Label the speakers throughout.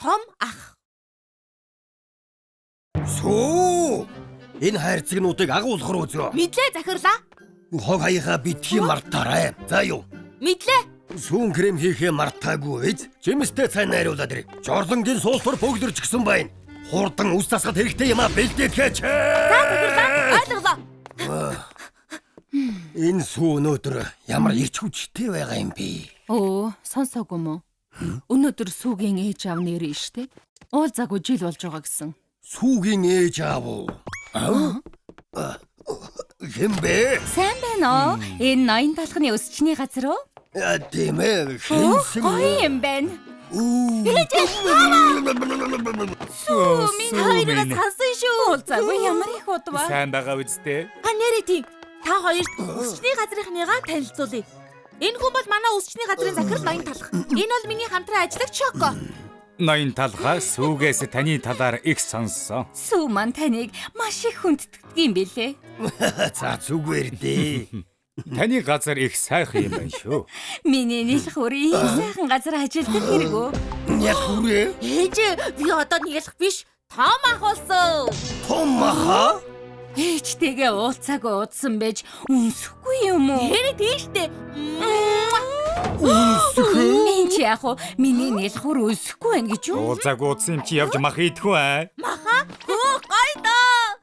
Speaker 1: том ах.
Speaker 2: Сүү! Энэ хайрцагнуудыг агуулхар үзөө.
Speaker 1: Мэдлээ захирлаа.
Speaker 2: Хог хаяха битгий мартаарай. За юу?
Speaker 1: Мэдлээ.
Speaker 2: Сүүн крем хийхээ мартаагүй эз. Жимстэй цай найруулаад ирээ. Жорлонгийн суултур бөгдөрч гисэн байна. Хурдан үс засахад хэрэгтэй юм а бэлдээч.
Speaker 1: За захирлаа. Ойлголоо.
Speaker 2: Энэ сүү өнөөдөр ямар ирч хүчтэй байгаа юм бэ?
Speaker 3: Оо, сонсоогүй мө. Өнөөдөр сүүгийн ээж аав нэрээ штэ. Уулзаагүй жил болж байгаа гэсэн.
Speaker 2: Сүүгийн ээж аав уу? Хэм бэ?
Speaker 3: Сайн байна уу? Энэ ноён талхны өсчний газар уу?
Speaker 2: Тийм ээ. Хинсэн.
Speaker 3: Гоё юм байна.
Speaker 1: Сүү минь хоёроос хасан шүү.
Speaker 3: Уулзаагүй ямар их удаа.
Speaker 4: Сайн байгаа үсттэй.
Speaker 1: Нэрээ тийм. Та хоёрт өсчний газрынхныгаа танилцуулъя. Энэ хүн бол манай өсчний газрын захирал ноён талх. Энэ бол миний хамтран ажиллагч Шоко.
Speaker 4: Ноён талхаа сүүгээс таны талаар их сонссон.
Speaker 3: Сүү маань таныг маш их хүнддэг юм бэлээ.
Speaker 2: За зүгээр дээ.
Speaker 4: Таны газар их сайхан юм байна шүү.
Speaker 3: Миний нэлхүр ийм сайхан газар ажилладаг хэрэг үү?
Speaker 2: Яг хүрээ.
Speaker 1: Ээж би одоо нийлэх биш. Том ах болсон.
Speaker 2: Том аха?
Speaker 3: Ээжтэйгээ уулзаагүй удсан байж үнсэхгүй юм уу?
Speaker 1: Нэрээ тийштэй.
Speaker 3: Энд чи яг уу миний нэлхүр үнсэхгүй байна гэж юу?
Speaker 4: Уулзаагүй удсан юм чи явж мах идэх үү аа?
Speaker 1: Маха? Гоё доо.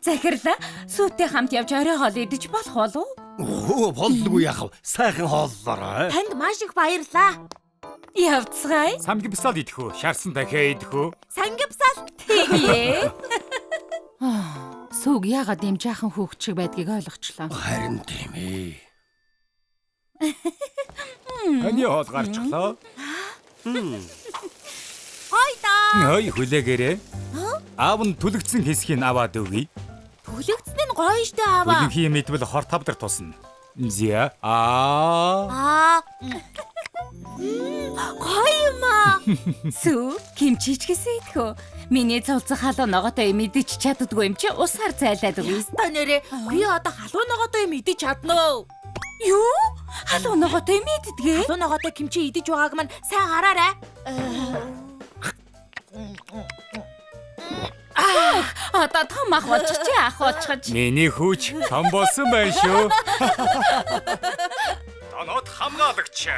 Speaker 3: Захирлаа сүүтэй хамт явж орой хоол идэж болох болов уу?
Speaker 2: Болдгүй яах вэ? Сайхан хооллоорой.
Speaker 1: Танд маш их баярлаа.
Speaker 3: Явцгаая.
Speaker 4: Самгипсал идэх үү? Шарсан дахиа идэх үү?
Speaker 1: Сангипсал.
Speaker 3: Тэгээ. Сүүг яагаад юм жаахан хөөгчиг байдгийг ойлгочлоо.
Speaker 2: Харин тийм ээ.
Speaker 4: Таны хоол гарчлаа.
Speaker 1: Гоё доо.
Speaker 4: Ой хүлээгээрээ. Аав нь түлэгдсэн хэсгийг аваад өгье.
Speaker 1: Түлэгдсэн нь гоё штэ аваа.
Speaker 4: Үлэнхий мэдвэл хор тавдар тусна. Зя. Аа.
Speaker 1: Гоё юм аа.
Speaker 3: Сүү кимчичгээсээ идэх үү? Миний цолцох халуун ногоотой мэдэж чаддгүй юм чи усаар зайлаад өгье.
Speaker 1: Та нэрээ би одоо халуун ногоотой юм идэж чадна уу?
Speaker 3: Юу? Халуун ногоотой мэддгээ?
Speaker 1: Халуун ногоотой кимчи идэж байгааг маань сайн хараарай.
Speaker 3: Одоо том ах болчих чи ах болчихж.
Speaker 4: Миний хүүч том болсон байна шүү. Донот хамгаалагч.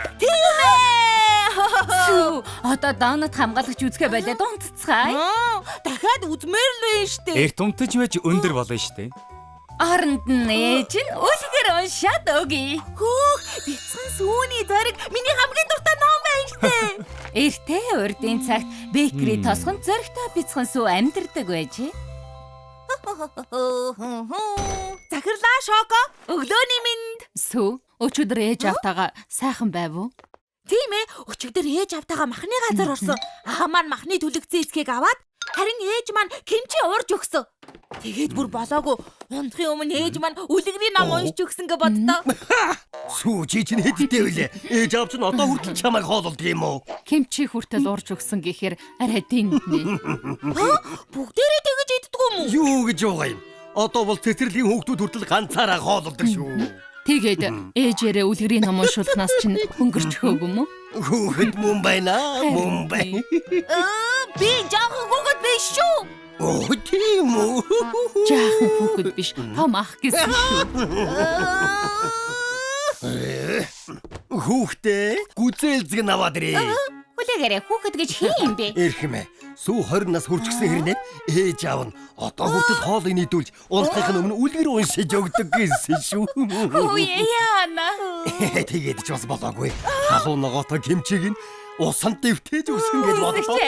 Speaker 3: Сүү одоо донот хамгаалагч үзгээ болоод унтцгаая.
Speaker 1: Дахиад үзмээр л байна штэ.
Speaker 4: Эрт унтаж байж өндөр болно штэ.
Speaker 3: Оронд нь ээж нь үлгэр уншаад өгье.
Speaker 1: Хөөх, бяцхан сүүний зориг миний хамгийн дуртай ном байна штэ.
Speaker 3: Эртээ урдын цагт бэкри тосгон зөрөгтэй бяцхан сүү амьдэрдэг байжээ.
Speaker 1: Захирлаа Шоко, өглөөний минь.
Speaker 3: Сүү өчигдөр ээж автагаа сайхан байв уу?
Speaker 1: Тийм ээ, өчигдөр ээж автагаа махны газар орсон. Аа маань махны түлэгцэн эцгийг аваад харин ээж маань кимчи уурж өгсөн. Тэгээд бүр болоогүй. Унтахын өмнө ээж маань үлгэрийн ном уншиж өгсөн гэж боддоо.
Speaker 2: Сүү чи чинь хэдтэй вүлээ? Ээж аав чинь одоо хүртэл чамайг хоололдог юм уу?
Speaker 3: Кимчи хүртэл уурж өгсөн гэхээр арай тэнтнэ.
Speaker 1: Бүгдээрээ тэгэж иддэг юм уу?
Speaker 2: Юу гэж байгаа юм? Одоо бол цэцэрлэгийн хүүхдүүд хүртэл ганцаараа хоололдог шүү.
Speaker 3: Тэгээд ээжээрээ үлгэрийн ном уншуулнаас чинь хөнгөрчихөөг юм уу?
Speaker 2: Хүүхэд мөн байна, мөн байна.
Speaker 1: Би жаахан гүгэд биш шүү.
Speaker 2: Оо тийм үү?
Speaker 3: Жаахан хүүхэд биш, том ах гэсэн шүү.
Speaker 2: Хүүхдээ гүзээлзэг наваад ирээ.
Speaker 3: Хүлээгээрээ хүүхэд гэж хин юм бэ?
Speaker 2: Эрхэмэ. Сүү 20 нас хүрчихсэн хэрнээ ээж аав нь одоо хүртэл хоолыг нийдүүлж унтахын өмнө үлгэр уншиж өгдөг гэсэн шүү.
Speaker 3: Үе яана.
Speaker 2: Тэгээд ч бас болоогүй. Халуун ногоотой кимчиг нь усан дэвтэж өгсөн гэж бодлоо.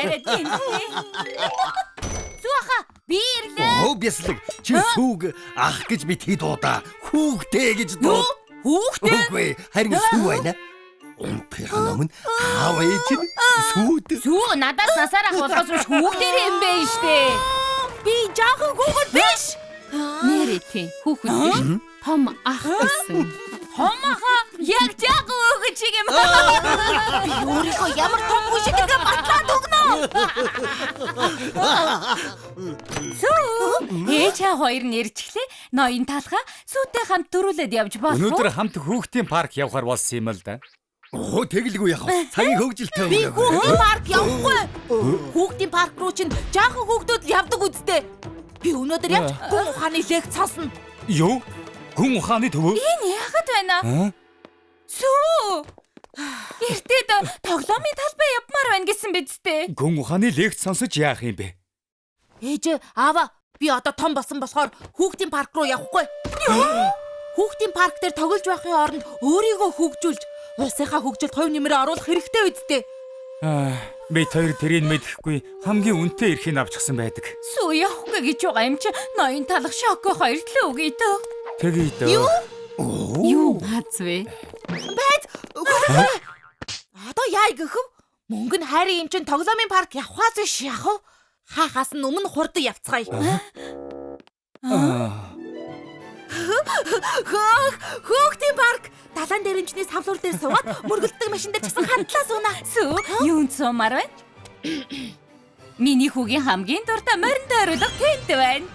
Speaker 1: Зууха, би ирлээ.
Speaker 2: Оо бяслаг чи сүүг ах гэж бит дуудаа. Хүүхдээ гэж дуу.
Speaker 1: Хүүхдээ?
Speaker 2: Үгүй харин сүү байна. Унтахын өмнө аав ээж нь сүүд.
Speaker 3: Сүү надаас насаарах болгоос биш хүүхдэр юм бэ штэ.
Speaker 1: Би жаахан хүүхэд биш.
Speaker 3: Нэрээ тий хүүхэд биш. Том ах гэсэн.
Speaker 1: Том аха
Speaker 3: Яг жаахан хүүхэд шиг юм.
Speaker 1: би өөрийнхөө ямар том хүн шиг ингээ батлаад өгнө.
Speaker 3: Сүү ээжээ хоёр нэрчглээ. Ноён талхаа сүүтэй хамт дөрүүлээд явж болох уу?
Speaker 4: Өнөөдөр хамт хүүхдийн парк явахаар болсон юм л да.
Speaker 2: Оо тэгэлгүй яах вэ? Цагийн хөгжилтэй
Speaker 1: Би
Speaker 2: өнгөрөв.
Speaker 1: хүүхдийн парк явахгүй. Хүүхдийн парк руу чинь жаахан хүүхдүүд л явдаг үстэй. Би өнөөдөр явж гүн ухааны лекц сонсно.
Speaker 4: Юу? Гүн ухааны төвөө?
Speaker 3: Энэ яагаад байна? Сүү. Эртээд тоглоомын талбай явмаар байна гэсэн биз дээ.
Speaker 4: Гүн ухааны лекц сонсож яах юм бэ?
Speaker 1: Ээж аава би одоо том болсон болохоор хүүхдийн парк руу явахгүй. Хүүхдийн парк дээр тоглож байхын оронд өөрийгөө хөгжүүлж улсынхаа хөгжилд хувь нэмрээ оруулах хэрэгтэй үсттэй.
Speaker 4: Би тэр тэрийг мэдэхгүй хамгийн үнэтэй эрхийг авчихсан байдаг.
Speaker 3: Сүү явахгүй гэж байгаа юм чи ноён талах шоко хоёрт л үгүй дөө.
Speaker 4: Тэгье дөө.
Speaker 3: Юу хацвэ?
Speaker 1: Байд. Одоо яа гэхэв? Мөнгө нь хайрын юм чин тоглоомын парк явхаас биш яах вэ? Хаахаас нь өмнө хурдан явцгаая. Хүүхдийн парк далайн дээрэмчний савлуур дээр суугаад мөргөлддөг машин дээр часан хандлаа сууна.
Speaker 3: Сүү юунд суумаар байна? Миний хүүгийн хамгийн дуртай морин тойруулга тэнд байна.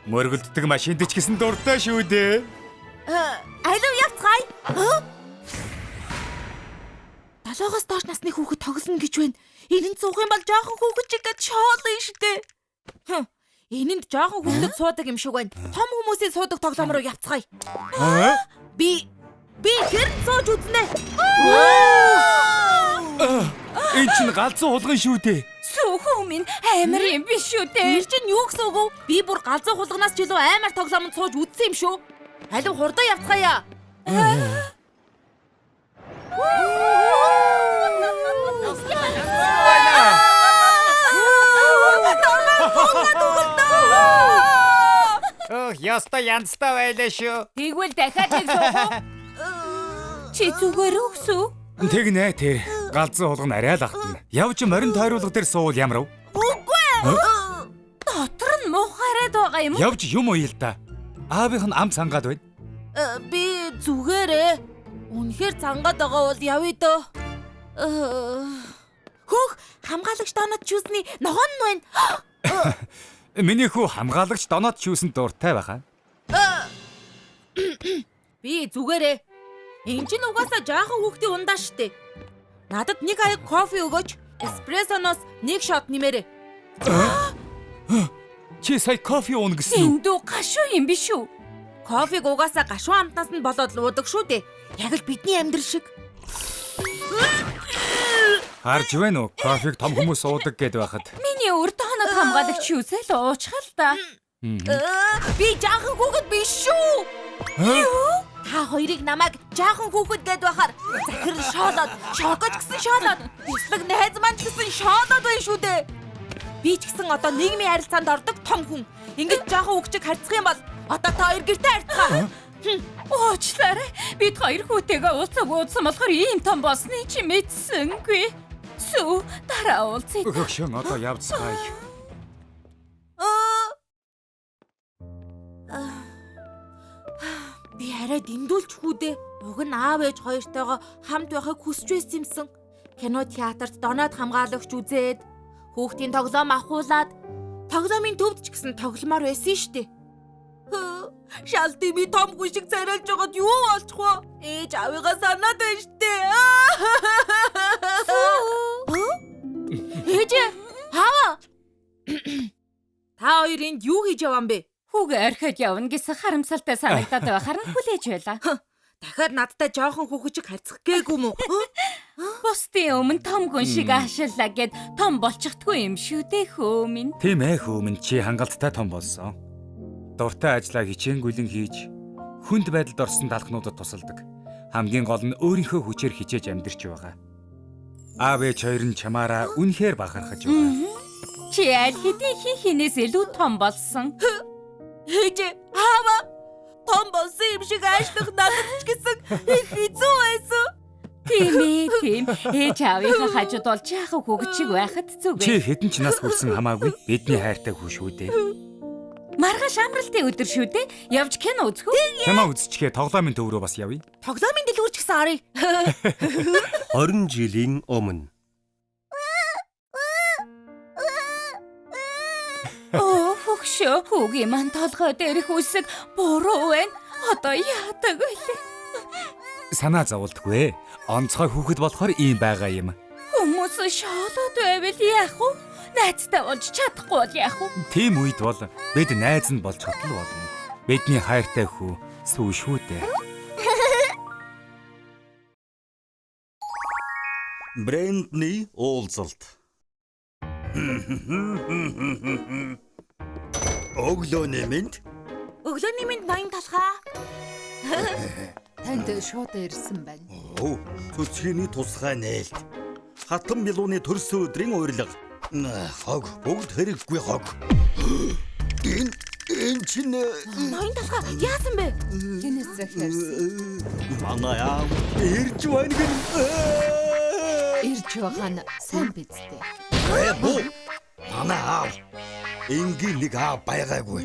Speaker 4: Мөргөлддөг машинд ч гэсэн дуртай шүү дээ.
Speaker 1: Алив явцгаая. Далайгаас доош насны хүүхэд тоглоно гэж байна. Энд суух юм бол жоохон хүүхэд чиг гэж шоолно штэ. Энэнд жоохон хүүхэд суудаг юм шиг байна. Том хүмүүсийн суудаг тоглоом руу явцгаая. Би гэр сууж үзнэ.
Speaker 4: Энд чинь галзуу хулган шүү дээ.
Speaker 3: Сүү хүү минь амар юм биш үү дээ.
Speaker 1: Тэр чинь юу гэсэн үг вэ? Би бүр галзуу хулганаас ч илүү амар тоглоомд сууж үзсэн юм шүү. Алив хурдан явцгаая.
Speaker 4: Яста янзтай байлаа шүү.
Speaker 3: Тэгвэл дахиад нэг суух уу? Чи зүгээр үсүү?
Speaker 4: Тэгнэ тэр галзуу хулган арай л ахтана. Явж морин тойруулга дээр суувал ямар вэ?
Speaker 1: Үгүй.
Speaker 3: Дотор нь муухайраад байгаа юм уу?
Speaker 4: Явж юм уу л да. Аавынх нь ам цангаад байна.
Speaker 1: Би зүгээрээ. Үнэхээр зангаад байгаа бол явъя дөө. Хөөх хамгаалагч донод чүсний ногоон нь байна.
Speaker 4: Миний хүү хамгаалагч доноод чүүсэн дуртай байхаа.
Speaker 1: Би зүгээрээ. Энд чинь угаасаа жаахан хүүхдийн ундаа штэ. Надад нэг аяг кофе өгөөч. Эспрессоноос нэг шот нэмээрэй.
Speaker 4: Чи сая кофе ууна гэсэн үү?
Speaker 3: Эндүү гашуу юм биш үү?
Speaker 1: Кофег угаасаа гашуун амтнаас нь болоод луудаг шүү дээ. Яг л бидний амьдрал шиг.
Speaker 4: Харж байна уу? Кофег том хүмүүс уудаг гэд байхад.
Speaker 3: Миний урд хоног хамгаалагч юусэл уучхал та.
Speaker 1: Би жаахан хүүхэд биш шүү. Юу? Та хоёрыг намайг жаахан хүүхэд гэд байхаар захир шоолоод, шокоч гэсэн шоолоод, бислэг найз маань ч гэсэн шоолоод байна шүү дээ. Би ч гэсэн одоо нийгмийн харилцаанд ордог том хүн. Ингэж жаахан хүүхчиг харьцах юм бол одоо та хоёр гэртээ харьцгаа.
Speaker 3: Уучлаарай. Бид хоёр хүүтэйгээ уулзаг уудсан болохоор ийм том болсны чи мэдсэнгүй. Сүү дараа уулзъя.
Speaker 4: Өгшөн одоо явцгаая.
Speaker 1: Би арай дэндүүлж хүүдээ. Уг нь аав ээж хоёртойгоо хамт байхыг хүсч байсан юмсан. Кино театрт доноод хамгаалагч үзээд, хүүхдийн тоглоом ахуулаад, тоглоомын төвд ч гэсэн тогломоор байсан штэ. Шалти би том хүн шиг царайлж байгаад юу болчих вэ? Ээж аавыгаа санаад байна штэ. Ээж аава. Та хоёр энд юу хийж яваан бэ?
Speaker 3: Хүүгээ орхиод явна гэсэн харамсалтай санагдаад байхаар нь хүлээж байлаа.
Speaker 1: Дахиад надтай жоохон хүүхчиг харьцах гээгүй мүү?
Speaker 3: Бусдын өмнө том хүн шиг аашиллаа гэд том болчихдгүй юм шүү дээ хөө минь.
Speaker 4: Тийм ээ хүү минь чи хангалттай том болсон. Дуртай ажлаа хичээнгүйлэн хийж, хүнд байдалд орсон талхнуудад тусалдаг. Хамгийн гол нь өөрийнхөө хүчээр хичээж амьдрч байгаа. Аав ээж хоёр нь чамаараа үнэхээр бахархаж байгаа.
Speaker 3: Чи аль хэдийн хинээс илүү том болсон.
Speaker 1: Ээж аава том болсон юм шиг аашлах надад ч гэсэн их хэцүү байсан.
Speaker 3: Тийм. Ээж аавынхаа хажууд бол жаахан хүүхчиг байхад зүг.
Speaker 4: Чи хэдэн ч нас хүрсэн хамаагүй бидний хайртай хүү шүү дээ.
Speaker 3: Маргааш амралтын өдөр шүү дээ. Явж кино үзэх үү?
Speaker 4: Кино үзчихээ тоглоомын төв рүү бас явъя.
Speaker 1: Тоглоомын дэлгүүр ч гэсэн арыг.
Speaker 2: 20 жилийн өмнө.
Speaker 3: Хөгшөө хүүгийн ман толгой дээрх үсэг буруу байна. Одоо яадаг вэ?
Speaker 4: Санаа зовлтгүй. Онцгой хүүхэд болохоор ийм байгаа юм.
Speaker 3: Хүмүүс шоолоод байвал яах вэ? Найзтай болж чадахгүй бол яах вэ?
Speaker 4: Тийм үед бол бид найз нь болж хотол болно. Бидний хайртай хүү сүү шүү дээ.
Speaker 5: Брэндний уулзалт. Өглөөний мэнд.
Speaker 1: Өглөөний минь ноён талхаа.
Speaker 6: Танд шууд ирсэн байна.
Speaker 5: Оо, цөцгийний тусгай нээлт. Хатан билууны төрсөн өдрийн урилга. Хог бүгд хэрэггүй хог. Энэ чинь
Speaker 1: Ноён талхаа яасан бэ?
Speaker 6: Хинээс захиарсан.
Speaker 5: манай яа ирж байна гэн.
Speaker 6: Ирж байгаа нь сайн биз дээ.
Speaker 5: Боо. Манай аав. Энгийн нэг аав байгаагүй.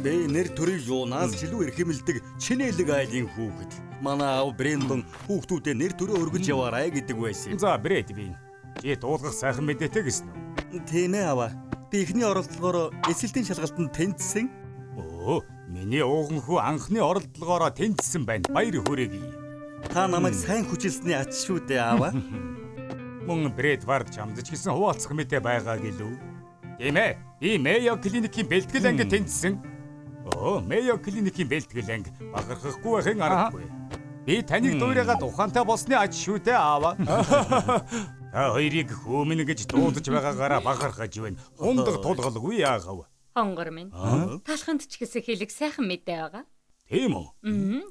Speaker 5: Бэ нэр төрийн юунаас ч илүү эрхэмэлдэг чинэлэг айлын хүүхэд. Манай аав Брэндон хүүхдүүдэд нэр төрөө өргөж яваарай гэдэг байсан.
Speaker 4: За Брэд би. Чи дуулгах сайхан мэдээтэй гэсэн үү?
Speaker 5: Тийм ээ аваа. Би эхний оролдлогоор эсэлтийн шалгалтанд тэнцсэн.
Speaker 4: Оо, миний ууган хүү анхны оролдлогоороо тэнцсэн байна. Баяр хүргэе.
Speaker 5: Та намайг сайн хүчилсний ач шүү дээ аваа.
Speaker 4: Мөн Брэд Вард чамдч гэсэн хуваалцах мэдээ байгаа гэлүү. Тийм ээ. Би Мэйо клиникийн бэлтгэл ангид тэнцсэн. Оо, Мэйо клиникийн бэлтгэл анги бахархахгүй байхын аргагүй. Би таныг дуурайгаад ухаантай болсны ач шүү дээ аава. Та хоёрыг хөөмнө гэж дуудаж байгаагаараа бахархаж байна. Хундаг тулгалгүй яагав.
Speaker 3: Хонгор минь. Талханд ч гэсэн хэлэг сайхан мэдээ байгаа.
Speaker 4: Тийм үү?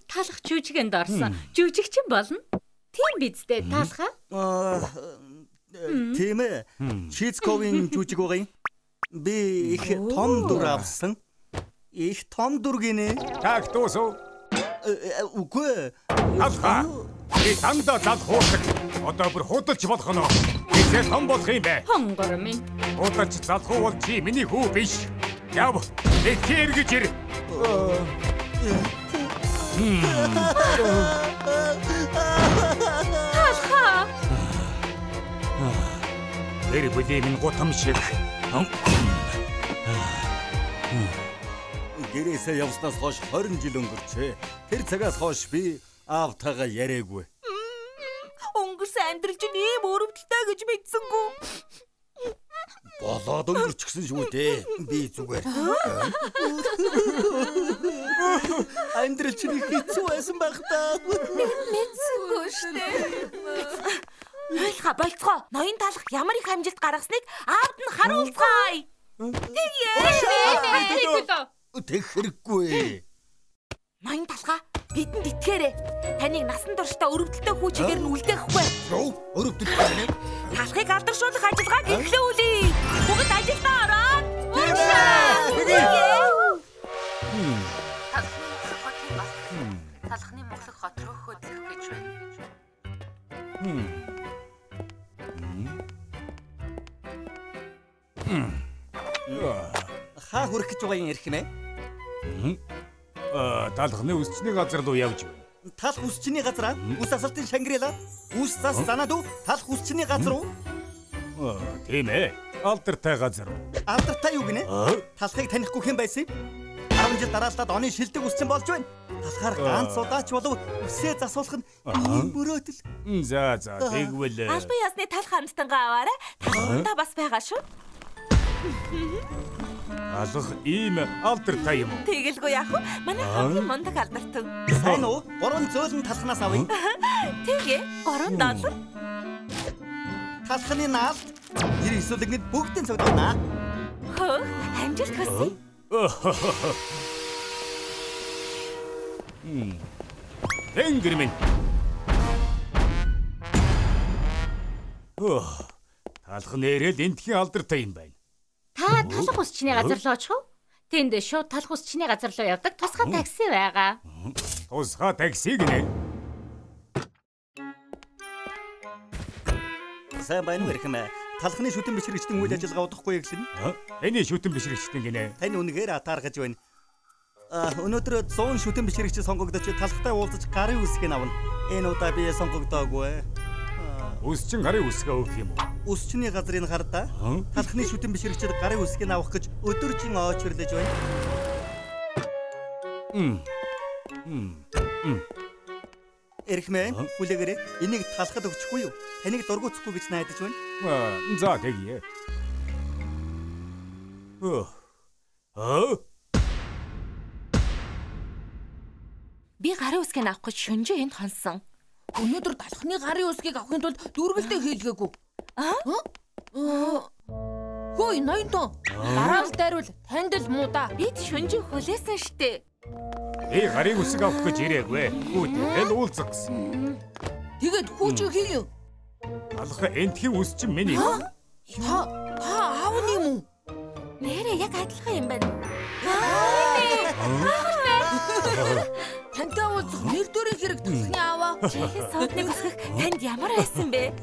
Speaker 3: Талах жүжигэнд орсон. Жүжигчин болно. Тийм биз дээ талхаа.
Speaker 5: Тийм ээ. Чизковын жүжиг байгаа юм. Би их том дүр авсан. Их том дүр гинэ.
Speaker 4: Так дуусав.
Speaker 5: Үгүй.
Speaker 4: Алха. Би тандаа зал хуурдаг. Одоо бүр худалч болох нь. Би том болох юм бэ.
Speaker 3: Хонгор минь.
Speaker 4: Худалч залхуу бол чи миний хүү биш. Яв. Би хэргэж ир.
Speaker 3: Талхаа.
Speaker 4: Тэр бүлий минь гутам шиг.
Speaker 5: Гэрээсээ явснаас хойш 20 жил өнгөрчээ. Тэр цагаас хойш би аавтайгаа яриаггүй.
Speaker 1: Өнгөрсөн амьдрал чинь ийм өрөвдөлтэй гэж мэдсэнгүү.
Speaker 5: Болоод өнгөрчихсөн шүү дээ. Би зүгээр. Амьдрал чинь их хэцүү байсан байх та.
Speaker 6: Мэдсэнгүү штэ.
Speaker 1: Ойлгоо болцгоо. Ноён талах ямар их амжилт гаргасныг аавд нь харуулцгаая.
Speaker 5: Тэг хэрэггүй.
Speaker 1: Ноён талхаа бидэнд итгээрэй. Таныг насан туршдаа өрөвдөлтэй хүү чигээр нь үлдээхгүй.
Speaker 5: Юу? Өрөвдөлт байна.
Speaker 1: Талхыг алдаршуулах ажиллагааг эхлүүлье. Бүгд ажилдаа ороод.
Speaker 6: Талхны мөглөх хот руу хөдлөх гэж байна.
Speaker 5: Хаа хүрэх гэж байгаа юм ярих юм ээ?
Speaker 4: Талхны үсчний газар руу явж байна.
Speaker 5: Талх үсчний газар, үс асалтын Шангрила, үс зас занаад талх үсчний газар уу?
Speaker 4: Тийм ээ. Алдартай газар.
Speaker 5: Алдартай юу гинэ? Талхыг танихгүй хэн байсан юм? 10 жил дараалаад оны шилдэг үсчин болж байна. Талхаар ганц удаач болов үсээ засуулах нь ийм мөрөөдөл.
Speaker 4: За тэгвэл
Speaker 1: Албан ёсны талх хамтангаа аваарай. Талхандаа бас байгаа шүү.
Speaker 4: алах ийм алдартай юм уу?
Speaker 1: Тэгэлгүй яах вэ? Манай хамгийн мундаг алдартай.
Speaker 5: Сайн уу? 3 зөөлөн талхнаас авъя.
Speaker 1: Тэгээ $3.
Speaker 5: Талхны наалт 99 нэгт бүгдийн цогдгонаа.
Speaker 1: Хөө, амжилт хүсье.
Speaker 4: Тэнгэр минь. Талх нэрэл энтхийн алдартай юм байна.
Speaker 3: Та талах усчны газар руу очих уу? Тэнд шууд талах усчны газар руу явдаг тусгай такси байгаа.
Speaker 4: Тусгай такси гинэ.
Speaker 5: Сайн байна уу ирхэм? Талхны шүтэн бишрэгчдийн үйл ажиллагаа удахгүй эглэн.
Speaker 4: Эний шүтэн бишрэгчдэн гинэ.
Speaker 5: Таны үнэхээр атааргаж байна. Өнөөдөр 100 шүтэн бишрэгч сонгогдож талхтай уулзаж гарын үсгийг авна. Энэ удаа би сонгогдоогүй.
Speaker 4: Үсчин гарын үсгээ өгөх юм уу?
Speaker 5: Үсчний газрын хардаа талхны шүтэн бишрэгчд гарын үсгийг авах гэж өдөржин очирлаж байна. Эрхмээ хүлээгээрэй. Энийг талхад өгчихгүй юу? Таныг дургуутсахгүй гэж найдаж байна.
Speaker 4: За тэгье.
Speaker 1: Би гарын үсгийг авах гэж шөнжөө энд хонсон.
Speaker 6: Өнөөдөр талхны гарын үсгийг авахын тулд дүүргэлдээ хийлгээгүй. Хөөе, ноёнтон. Дараалал дайрвал танд л муу да.
Speaker 1: Бид шөнжөө хүлээсэн штэ.
Speaker 4: Гарын үсэг авах гэж ирээгүй. Үүдэл уулзах гэсэн.
Speaker 6: Тэгээд хүүч хийе.
Speaker 4: Алха энтхийн үс чинь миний.
Speaker 6: Та аавны юм уу?
Speaker 1: Нэрээ яг адилхан юм байна.
Speaker 6: Тантай уулзах нэр төрийн хэрэг талхны ааваа.
Speaker 1: Чихэн содныг өсгөх танд ямар байсан бэ?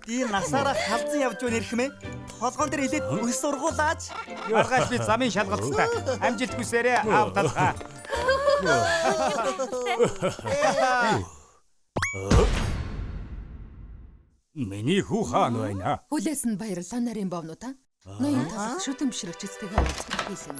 Speaker 5: Би насаараа халзан явж байна эрхмээ. Толгоон дээр илээд өс сургуулаач.
Speaker 4: Маргааш би замын шалгалттай. Амжилт хүсээрээ аав талхаа. Миний хүү хаан байна.
Speaker 6: Хүлээс нь баярлалаа нарын бовнуудаа. Ноён талх шүтэмшрэгчтэйгээ уулзах хийсэн.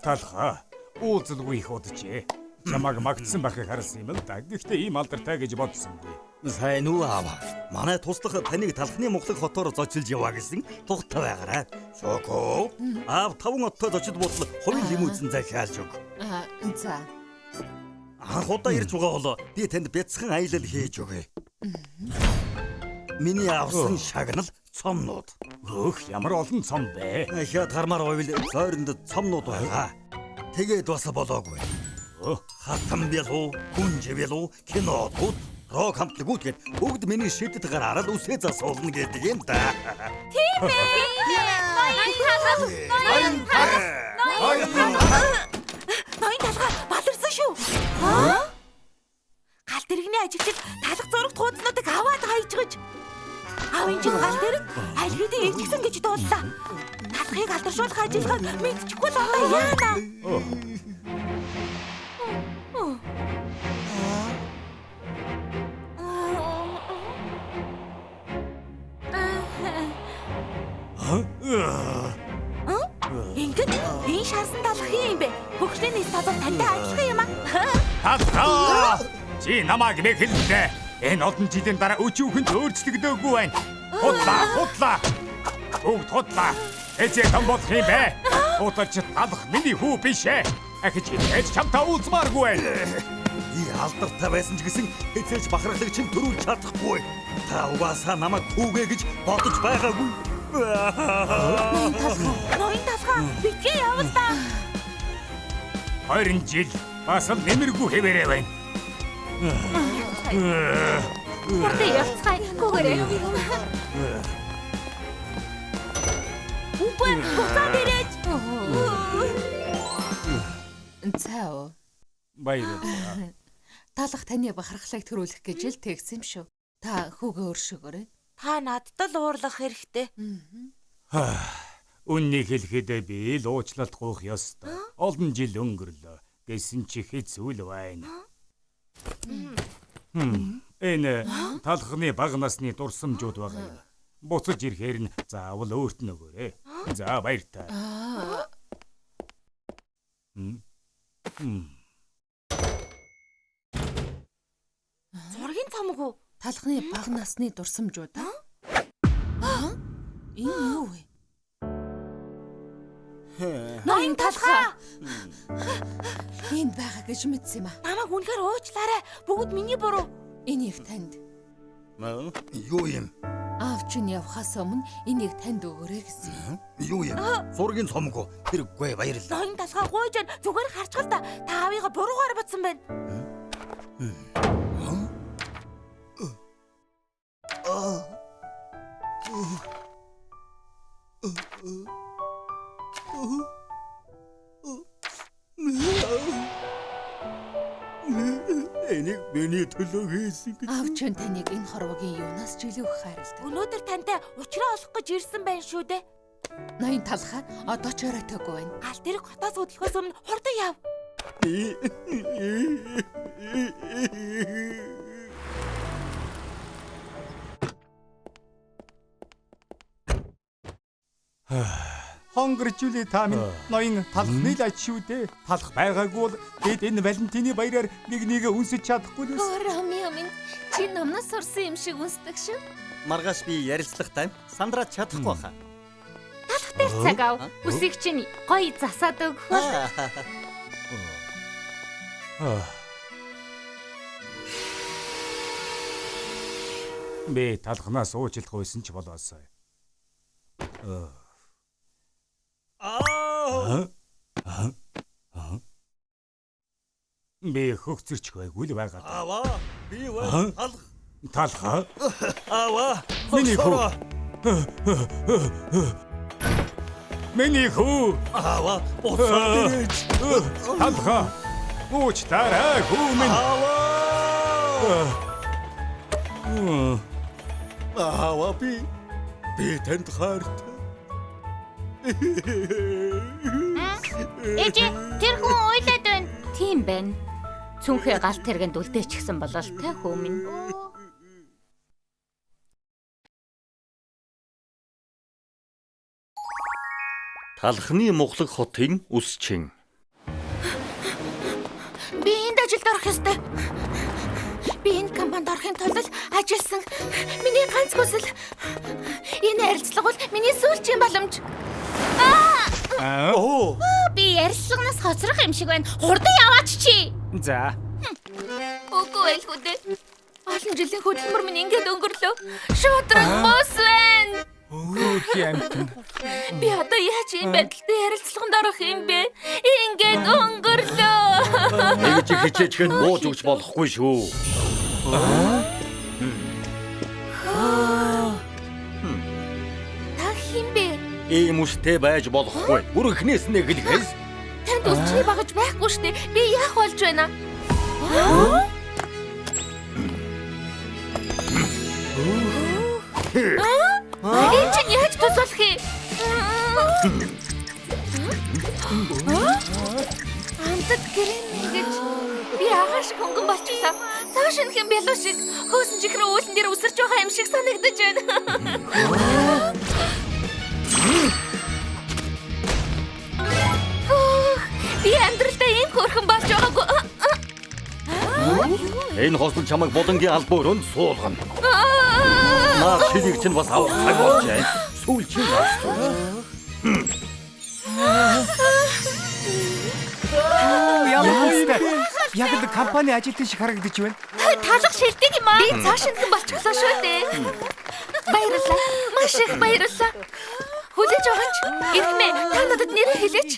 Speaker 4: Талхаа уулзалгүй их удажээ. Чамаг магтсан байхыг харсан юм л да. Гэхдээ ийм алдартай гэж бодсонгүй.
Speaker 5: Сайн уу аав. Манай туслах таныг талхны Монголын хотоор зочилж яваа гэсэн тухтай байгаарай. Шоко. Аав 5 оттой зочид болтол хувийн лимузин захиалж өг.
Speaker 6: За.
Speaker 5: Анх удаа ирж байгаа бол би танд бяцхан аялал хийж өгье. Миний авсан шагнал цомнууд.
Speaker 4: Хөөх ямар олон цом бэ?
Speaker 5: Ахиад гармаар ойвол зойронд цомнууд байгаа. Тэгээд бас болоогүй. Хатан бялуу, күнж бялуу, кинотууд, рок хамтлагууд гээд бүгд миний шидэд гараад үсээ засуулна гэдэг юм да.
Speaker 1: Тийм ээ. Ноён талхаа баларсан шүү. Гал дэрэгний ажилчид талх зурагт хуудаснуудыг аваад хайжгаж. Аавын чинь гал дэрэг альхидийн ээлжсэн гэж дууллаа. Талхыг алдаршуулах ажилтнууд мэдчихгүй л одоо яана. Ингээд энэ шансан талах юм бэ? Хөгшлийн стадион тантай ажиллах юм аа.
Speaker 4: Талхаа! Чи намайг мэхэлдэ. Энэ олон жилийн дараа өчүүхэнд өөрчлөгдөөгүй байна. Худлаа. Бүгд худлаа. Эцэг том болох юм бэ? Утарч талах миний хүү биш ээ. Ахиж хийж чамтай уулзмааргүй байна.
Speaker 5: И алдартай байсан ч гэсэн эцэж бахархлыг чинь төрүүлж чадахгүй. Та угаасаа намайг хүүгээ гэж бодож байгаагүй.
Speaker 1: Ноён талхаа битгий явуулаа.
Speaker 4: 20 жил бас л нэмэргүй хэвээрээ байна.
Speaker 1: Хүрдээ явцгаая. Гүгээрээ. Үгүй буцаад ирээч.
Speaker 6: Цао.
Speaker 4: Баярлалаа.
Speaker 6: Талх таны бахархлыг төрүүлэх гэж л тэгсэн юм шүү. Та хүүгээ өршөөгөөрэй.
Speaker 1: Та надад л уурлах хэрэгтэй.
Speaker 4: Үннийг хэлэхэд би л уучлалт гуйх ёстой. Олон жил өнгөрлөө. Гэсэн чи хэцүү л байна. Энэ талхны бага насны дурсамжууд байгаа. Буцаж ирэхээр нь заавал өөрт нь өгөөрэй. За баяртай.
Speaker 1: Зургийн цомог уу?
Speaker 6: Талхны бага насны дурсамжууд аа? Энэ юу вэ?
Speaker 1: Ноён талхаа.
Speaker 6: Энд байгаа гэж мэдсэн юм аа.
Speaker 1: Намайг үнэхээр уучлаарай. Бүгд миний буруу.
Speaker 6: Энийг танд.
Speaker 5: Юу юм?
Speaker 6: Аав чинь явхаас өмнө энийг танд өгөөрэй гэсэн.
Speaker 5: Юу юм? Зургийн цомог. Тэргүй баярлалаа.
Speaker 1: Ноён талхаа гуйж байна. Зүгээр харцгал та. Та аавыгаа буруугаар бодсон байна.
Speaker 5: Энийг миний төлөө хийсэн гэж.
Speaker 6: Аав чинь таныг энэ хорвогийн юунаас ч илүү их хайрладаг.
Speaker 1: Өнөөдөр тантай учраа олох гэж ирсэн байна шүү дээ.
Speaker 6: Ноён талхаа одоо ч оройтойгүй байна.
Speaker 1: Гал дэрэг хотоос хөдлөхөөс өмнө хурдан яв.
Speaker 4: Хонгоржүлээ та минь ноён талхны л аж шүү дээ. Талх байгаагүй бол бид энэ Валентины баяраар нэг нэгэ үнсэж чадахгүй лээс.
Speaker 3: Ромео минь чи номноос сурсан юм шиг үнсдэг шүү.
Speaker 5: Маргааш би ярилцлах тайм сандраад чадахгүй хаа.
Speaker 3: Талх дээр цаг ав. Үсийг чинь гоё засаад өгөх.
Speaker 4: Би талхнаас уучлах байсан ч болоосоо. Би хөгцөрч байггүй л байгаа.
Speaker 5: Аваа би вэ талх.
Speaker 4: Талха.
Speaker 5: Аваа
Speaker 4: Миний хүү. Миний хүү.
Speaker 5: Аваа буцаад ирж.
Speaker 4: Талха. Уучлаарай хүү минь.
Speaker 5: Аваа би танд хайртай.
Speaker 3: Ээжи тэр хүн ойлаад байна. Тийм байна. Цүнхээ галт тэргэнд үлдээчихсэн болол тэ хүү минь.
Speaker 5: Талхны муглаг хотын үсчин.
Speaker 1: Би энд ажилд орох ёстой. Би энэ компанид орохын тулд ажилласан. Миний ганц хүсэл энэ ярилцлага бол миний сүүлчийн боломж.
Speaker 5: Оо
Speaker 3: Би ярилцлаганаас хоцрох юм шиг байна. Хурдан яваач чи.
Speaker 4: За.
Speaker 1: Үгүй байлгүй дээ. Олон жилийн хөдөлмөр минь ингээд өнгөрлөө. Шудраг бос байна.
Speaker 4: Өөч амтэн.
Speaker 1: Би одоо яаж ийм байдалтай ярилцлаганд орох юм бэ? Ингээд өнгөрлөө.
Speaker 5: Тэгж хичээчгэд бууж өгч болохгүй шүү.
Speaker 1: Та хин бэ?
Speaker 5: Ийм үстэй байж болохгүй. Бүр эхнээс нь эхлэхээс
Speaker 1: Танд үлчний багаж байхгүй штэ. Би яах болж байна? Энэ чинь яаж тусалах юм? Амтд гэрэн гэж би агааш хөнгөн болчихлоо. Цааш нь хэм бялуу шиг хөөсөн чихрээ үүлэн дээр үсэрч байгаа юм шиг санагдаж байна. Би амьдралдаа ийм хөөрхөн болж байгаагүй.
Speaker 5: энэ хосол чамайг болонгийн албаа өрөөнд суулгана. Наа шинийг чинь бас авах цаг болж байна. Сүүлчийн
Speaker 4: Яг л компани ажилтны шиг харагдаж байна.
Speaker 1: Талах шилдэг юм аа. Би цааш нь болчихлоо шүү дээ. Баярлалаа. Маш их баярлалаа. Хүлээж аваач. Ирхмээ, та надад нэрээ хэлээч.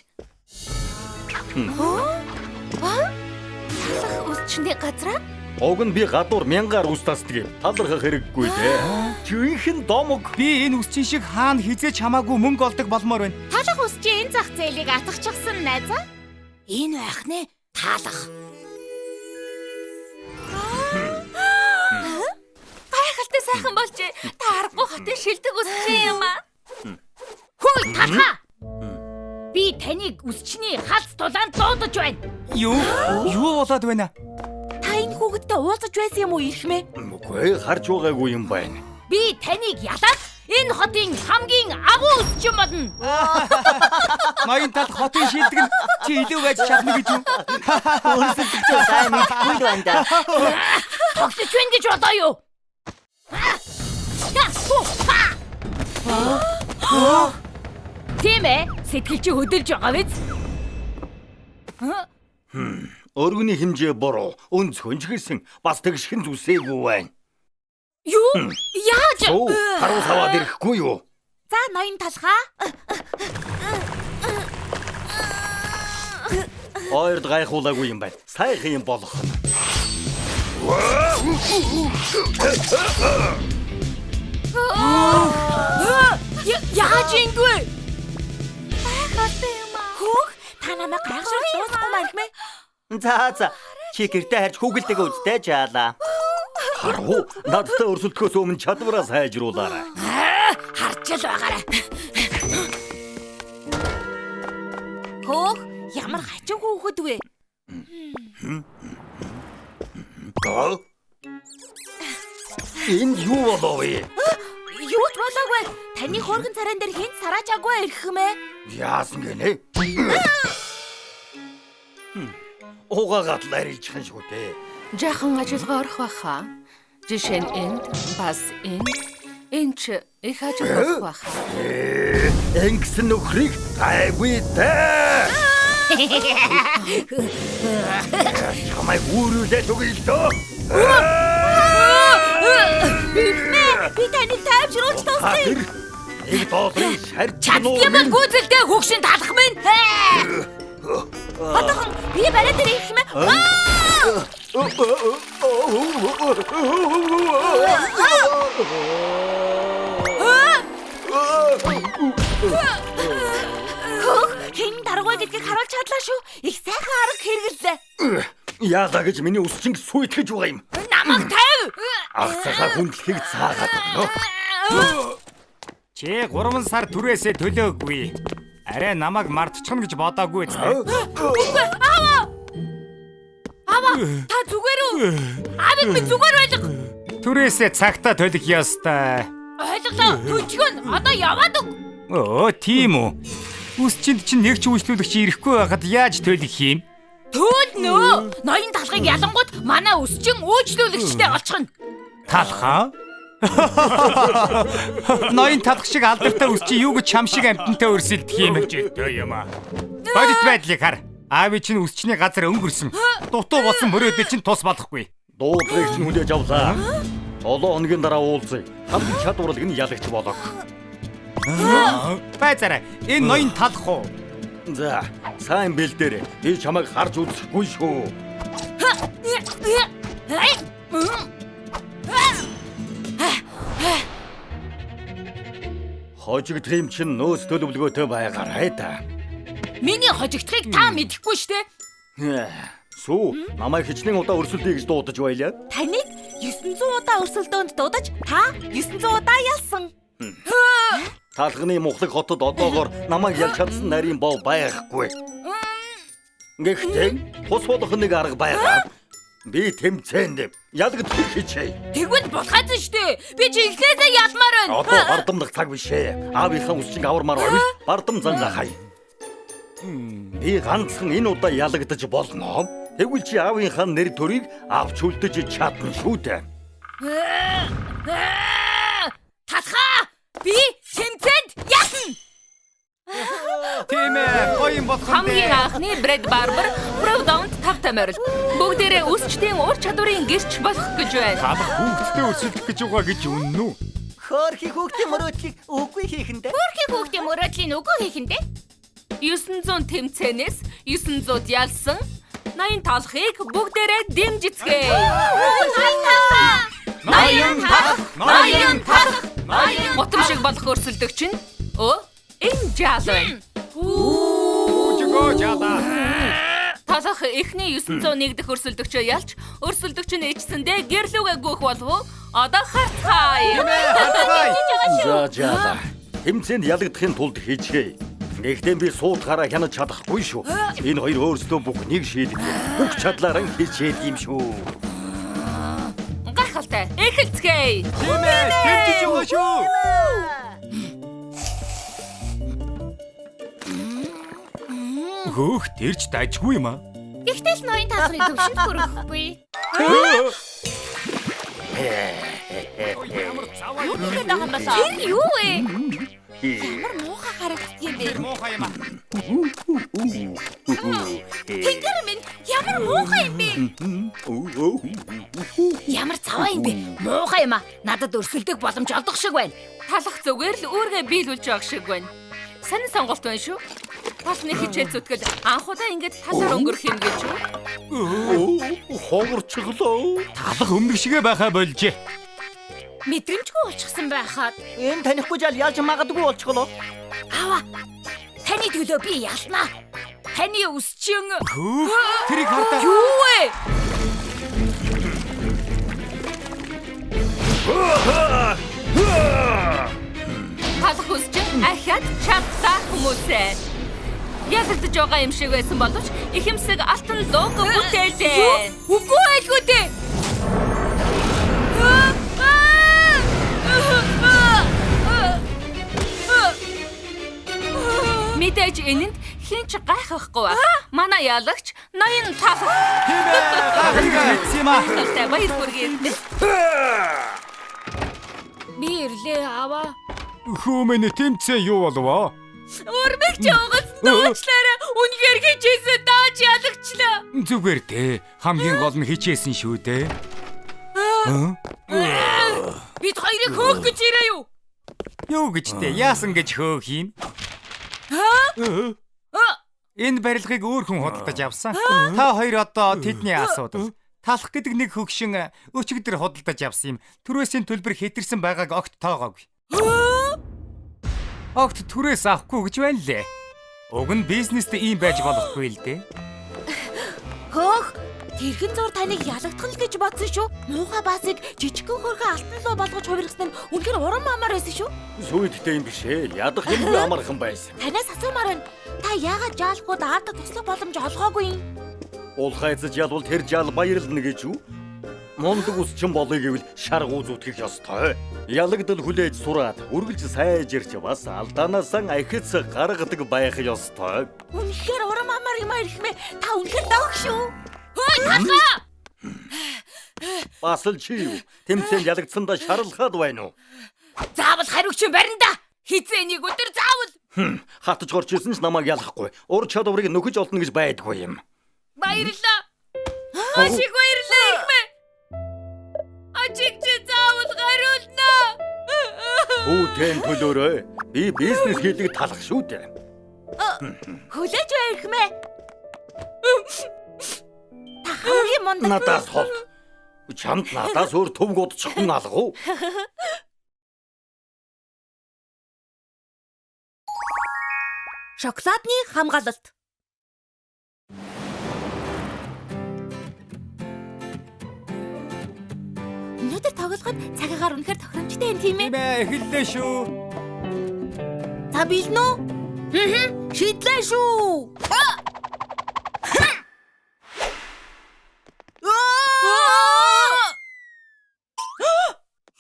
Speaker 1: Талах үсчний газраа?
Speaker 5: Уг нь би гадуур мянгаар ус тасдаг юм. Талархах хэрэггүй дээ. Жинхэнэ домог.
Speaker 4: Би энэ үсчин шиг хаана хизээч хамаагүй мөнгө олдог болмоор байна.
Speaker 3: Талах үсчийн энэ зах зээлийг атгачихсан найзаа.
Speaker 1: Энэ байх нэ. Талах. Гайхалтай сайхан болжээ. Та аргагүй хотын шилдэг үсчин юм аа.
Speaker 3: Хөөе талхаа. Би таныг үсчний халз тулаанд дуудаж байна.
Speaker 4: Юу болоод байна?
Speaker 1: Та энэ хүүхэдтэй уулзаж байсан юм уу Ирхмээ?
Speaker 5: Үгүй харж байгаагүй юм байна.
Speaker 3: Би таныг ялаад энэ хотын хамгийн агуу үсчин болно.
Speaker 4: Ноён тал хотын шилдэг нь чи илүү байж чадна гэж юу?
Speaker 5: Сайн мэдгүй байна да.
Speaker 3: Тогтож байна гэж бодоо юу? Тийм ээ, сэтгэл чи хөдөлж байгаа биз?
Speaker 5: Өргөний хэмжээ буруу. Өнц хөнжгөлсөн бас тэгшхэн зүсээгүй байна.
Speaker 3: Юу? Яаж?
Speaker 5: Оо, харуу саваад ирэхгүй юу?
Speaker 1: За ноён талхаа.
Speaker 5: Ойрд гайхуулаагүй юм байна. Сайхан юм болох.
Speaker 1: Яаж ингэв? Гайхалтай юм аа. Хөөх, та намайг гайхшруулж дуусахгүй маа Ирхмээ.
Speaker 5: За. Чи гэртээ харж хүүгэлтэйгээ үзтэй жаалаа. Харуу, надтай өрсөлдөхөөс өмнө чадвараа сайжруулаарай.
Speaker 1: Харж л байгаарай. Хөөх, ямар хачин хүүхэд вэ?
Speaker 5: Энэ юу болов вэ?
Speaker 1: юу ч болоогүй. Таны хөөргөн царайн дээр хинт сараачаагүй ирэх юм ээ.
Speaker 2: Яасан гинэ? Угаагаад л арилжих юм шүү дээ.
Speaker 6: Жаахан ажиллагаа орох байхаа. Жишээ нь энд бас энэ ч их ажил болох байхаа.
Speaker 2: Ингэсэн нөхрийг гайгүй дээ. Чамайг үүрүүлээд өгье л дөө.
Speaker 1: Би таныг тайвшруулж тусгая.
Speaker 2: Нэг долларын шарж
Speaker 1: Чадсан гүйцэлдээ хөгшин талах минь. Одоохон би бариад ирэх юм ээ. Хин дараагаа гэдгийг харуулж чадлаа шүү. Их сайхан арга хэрэглээ.
Speaker 2: Яалаа гэж миний үсчин сүйтгэж байгаа юм.
Speaker 1: Намайг тайв.
Speaker 2: Агцахаа хүндлэхийг цаагаад өгнө.
Speaker 4: Чи 3 сар түрээсээ төлөөгүй. Арай намайг мартчихна гэж бодоогүй зү.
Speaker 1: Ава, та зүгээр үү? Авиг би зүгээр байлга.
Speaker 4: Түрээсээ цагтаа төлөх ёстой.
Speaker 1: Ойлголоо. Төлчгөн одоо яваад өг.
Speaker 4: Оо, тийм үү. Үсчинд чинь нэг ч үйлчлүүлэгч ирэхгүй байхад яаж төлөх юм?
Speaker 1: Төлнө. Ноён талхыг ялангууд манай өсчин үйлчлүүлэгчтэй олчихно.
Speaker 4: Талхаа? Ноён талх шиг алдартай үсчи юу гэж чам шиг амтантай өрсөлдөх юм жидөө юм аа. Бодит байдлыг хар. Аав чинь үсчний газар өнгөрсөн. Дутуу болсон мөрөөдөл чинь тус болохгүй.
Speaker 2: Дуудлагыг чинь хүлээж авлаа. 7 хоногийн дараа уулзъя. Хамгийн чадварлаг нь ялагч болоог.
Speaker 4: Байцаараа энэ ноён талх уу?
Speaker 2: За, сайн бэлдээрэй. Би чамайг харж үзэхгүй шүү. Хожигдох юм чинь нөөц төлөвлөгөөтэй байгаарай да.
Speaker 1: Миний хожигдохыг та мэдэхгүй шүү дээ.
Speaker 2: Сүү, намайг хичнээн удаа өрсөлдөе гэж дуудаж байлаа.
Speaker 1: Таныг 900 удаа өрсөлдөөнд дуудаж, та 900 удаа ялсан.
Speaker 2: Талхны мухлаг хотод одоогоор намайг ялж чадсан нарийн бов байхгүй. Гэхдээ тус болох нэг арга байгаа. Би тэмцээнд ялгд хийчихье.
Speaker 1: Тэгвэл болохгүй шүү дээ. Би чи эхлээсээ ялмаар байна.
Speaker 2: Одоо бардамдах цаг биш ээ. Аавынхаа үсчин авармаар байвал бардам зангаахай. Би ганцхан энэ удаа ялагдаж болно. Тэгвэл чи аавынхаа нэр төрийг авч үлдэж чадна шүү дээ.
Speaker 1: Талхаа! Би тэмцээнд ялна.
Speaker 4: Тийм ээ, гоё юм болох нь.
Speaker 3: Хамгийн анхны Брэд Барбер Провдонт тавтамаар бүгдээрээ үсчдийн ур чадварын гэрч болох гэж байна.
Speaker 4: Талх хүүхдтэй өрсөлдөх гэж байгаа гэж үнэн үү?
Speaker 7: Хөөрхи хүүхдийн мөрөөдлийг үгүй хийхэндээ.
Speaker 1: Хөөрхи хүүхдийн мөрөөдлийн үгүй хийхэндээ.
Speaker 3: 900 тэмцээнээс 900 ялсан 80 талхыг бүгдээрээ дэмжицгээе.
Speaker 1: Ноён талх.
Speaker 3: Мотом шиг болох өрсөлдөгч нь энэ жаал байна.
Speaker 4: Үжигөө жаалаа.
Speaker 3: Талх эхний 901 дэх өрсөлдөгчөө ялч өрсөлдөгч нь ичсэндээ гэрлүүгээ гүйх болов уу? Одоо харцгаая.
Speaker 2: За жаалаа. Тэмцээнд ялагдахын тулд хийчихье. Гэхдээ би суудгаараа хянаж чадахгүй шүү. Энэ хоёр өөрсдөө бүхнийг шийдэх. Бүх чадлаараа хийчээд юм шүү.
Speaker 3: Гайхалтай. Эхэлцгээе.
Speaker 4: Тийм ээ, дэмжиж өгөө шүү. Хөөх, тэрч дайжгүй юм аа.
Speaker 1: Гэхдээ л ноён талхны төвшөнд хүрэхгүй. Юу гэдэг юм бэ? Тэр юу вэ? Ямар муухай харагддаг юм бэ?
Speaker 4: Муухай юм аа.
Speaker 1: Тэнгэр минь ямар муухай юм бэ? Ямар цаваа юм бэ? Муухай юм аа. Надад өрсөлдөх боломж олдох шиг байна.
Speaker 3: Талх зүгээр л өөргөө биелүүлж байгаа шиг байна. Сонин сонголт байна шүү. Талхны хичээл зүтгэл анхудаа ингэж талаар өнгөрөх юм гэж юу?
Speaker 2: Ховорчлоо.
Speaker 4: Талх өмнөх шигэ байхаа болжээ.
Speaker 1: Мэдрэмжгүй болчихсон байхад.
Speaker 7: Энэ танихгүй жаал ялж магадгүй болчихлоо.
Speaker 1: Аваа. Таны төлөө би ялнаа. Таны үсчин.
Speaker 4: Хөөх, тэрийг хардаа.
Speaker 3: Юу вэ? Талх үсчин ахад чадсан хүмүүсээ. Ялагдж байгаа юм шиг байсан боловч ихэмсэг алтан лог бүтээлээ.
Speaker 1: Үгүй байлгүй дээ.
Speaker 3: Мэдээж энэнд хин ч гайхахгүй ба. Манай ялагч ноён тал. Баярлалаа. Баяр хүргэе.
Speaker 6: Би ирлээ аваа.
Speaker 4: Хөөмөнө тэмцээ юу болов?
Speaker 3: Өрмөгч угаас дуучлаарай. Үнэхээр хичээсэн дааж ялагчлаа.
Speaker 4: Зүгээр дээ. Хамгийн гол нь хичээсэн шүү дээ.
Speaker 3: Бид хоёрыг хөөх гэж ирээ юу?
Speaker 4: Юу гэж дээ? Яасан гэж хөөх юм? Энэ барилгыг өөр хүн худалдаж авсан. Та хоёр одоо тэдний асуудал. Талах гэдэг нэг хөгшин өчигдөр худалдаж авсан юм. Түрээсийн төлбөр хэтэрсэн байгааг огт тоогоогүй. Огт түрээс авахгүй гэж байна лээ. Уг нь бизнест ийм байж болохгүй л дээ.
Speaker 1: Хөөх, тэрхэн зур таныг ялагдах л гэж бодсон шүү. Муухай баасыг жижигхэн хөрхөн алтан луу болгож хувиргасан нь үнэхээр уран амар байсан шүү.
Speaker 2: Сүйдтэй юм биш ээ. Ядах юмгүй амархан байсан.
Speaker 1: Танаас асуумаар байна. Та яагаад жаалхууд аавда туслах боломж олгоогүй юм?
Speaker 2: Улхайцаж ядвал тэр жаал баярлна гэж юу? Мундаг усчин болъё гэвэл шаргуу зүтгэх ёстой. Ялагдал хүлээж сураад үргэлж сайжирч бас алдаанаас ахиц гаргадаг байх ёстой.
Speaker 1: Үнэхээр уран амар юм ирхмэ. Та үнэхээр давх шүү.
Speaker 3: Хөөе талаа.
Speaker 2: Бас л чи юу? Тэмцээнд ялагдсандаа шарлахад байна уу?
Speaker 3: Заавал хариуч юм барина да. Хизээ нэг өдөр заавал.
Speaker 2: Хатж горч ирсэн ч намайг ялахгүй. Ур чадварыг нөхөж олно гэж байдгүй юм.
Speaker 3: Баярлалаа. Ашиг баярлалаа ихмэ. Ачиг чи заавал гаруулна.
Speaker 2: Үүдэн төлөөрөө. Би бизнес хийдэг талах шүү дээ.
Speaker 1: Хүлээж байрхмэ. Та хамгийн мундаг.
Speaker 2: Надаас хол. Чамд надаас өөр төвг удчихсан алгав.
Speaker 1: Шоколадны хамгаалалт. Өнөөдөр тоглоход цагаагаар үнэхээр тохиромжтой юм тийм ээ.
Speaker 4: Эхэллээ шүү.
Speaker 1: За билнэ үү? Шийдлээ шүү.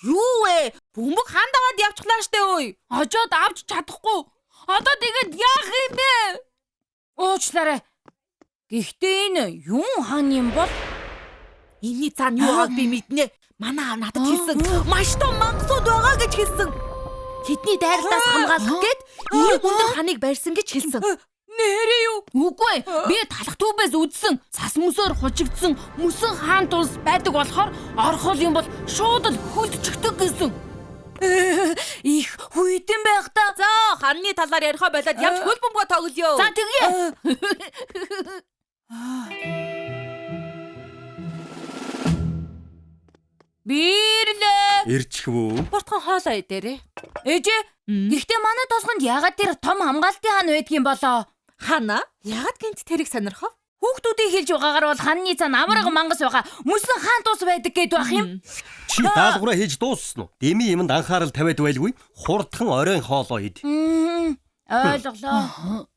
Speaker 1: Юу вэ? Бөмбөг хаан даваад явчихлаа штэ өөй.
Speaker 3: Хожоод авч чадахгүй. Одоо тэгээд яах юм бэ?
Speaker 1: Уучлаарай. Гэхдээ энэ юун хаан юм бол? Энийний цаана юу байгааг би мэднэ. Манай аав надад хэлсэн. Маш том мангасууд байгаа гэж хэлсэн. Тэдний дайралтаас хамгаалах гээд ийм өндөр ханыг барьсан гэж хэлсэн.
Speaker 3: Нэрээ юу?
Speaker 1: Үгүй би талах түүбээс үдсэн цас мөсөөр хужигдсан мөсөн хаан тус байдаг болохоор орхол юм бол шууд л хөлдчихдөг гэсэн. Их хүйтэн байх та. За ханны талаар ярихаа болоод явж хөл бөмбөгөө тоглоё. За тэгье. Бирлээ.
Speaker 4: Ирчихвүү.
Speaker 1: Бортхон хоолоо идээрээ.
Speaker 6: Ээжээ. Гэхдээ манай толгонд ягаад тэр том хамгаалтын хаан байдгийн болоо?
Speaker 1: Хана? Ягаад гинт тэрийг сонирхов?
Speaker 6: Хүүхдүүдийн хэлж байгаагаар бол ханны цаана амарга мангас байгаа. Мөсөн хаан туус байдаг гэд байх юм.
Speaker 8: Чи даалгавраа хийж дууссан уу? Деми юмд анхаарал тавиад байлгүй. Хурдхан оройн хоолоо ид.
Speaker 6: Ойлголоо.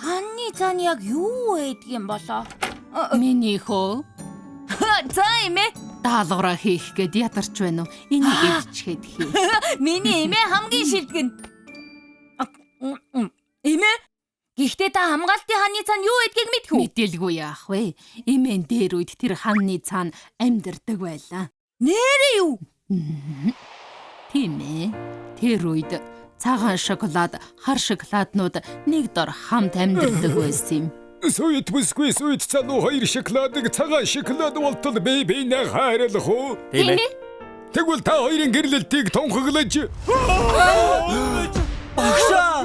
Speaker 6: Ханны цаана яг юу байдгийн болоо?
Speaker 3: Миний хөө.
Speaker 6: За эмээ.
Speaker 3: Даалгавраа хийх гээд ядарч байна уу? Энийг ичгээд хий.
Speaker 6: Миний эмээ хамгийн шилдэгэн. Эмээ. Гэхдээ та хамгаалтын хааны цаана юу байдгийг мэдэх үү?
Speaker 3: Мэдээлгүй яах вэ? Эмээн дээр үед тэр хааны цаана амьдардаг байлаа.
Speaker 6: Нэрээ юу?
Speaker 3: Тийм ээ. Тэр үед цагаан шоколад, хар шоколаднууд нэг дор хамт амьдардаг байсан юм.
Speaker 4: Сүйт бүсгүй сүйт цаануу хоёр шоколадыг цагаан шоколад болтол бэбинэ хайрлах уу?
Speaker 8: Тийм ээ.
Speaker 4: Тэгвэл та хоёрын гэрлэлтийг тунхаглаж
Speaker 8: Багшаа!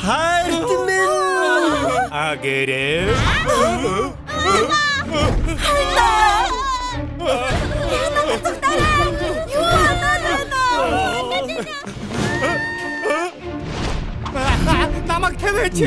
Speaker 8: Хайрт минь!
Speaker 4: агэрэ. Намайг тавиач.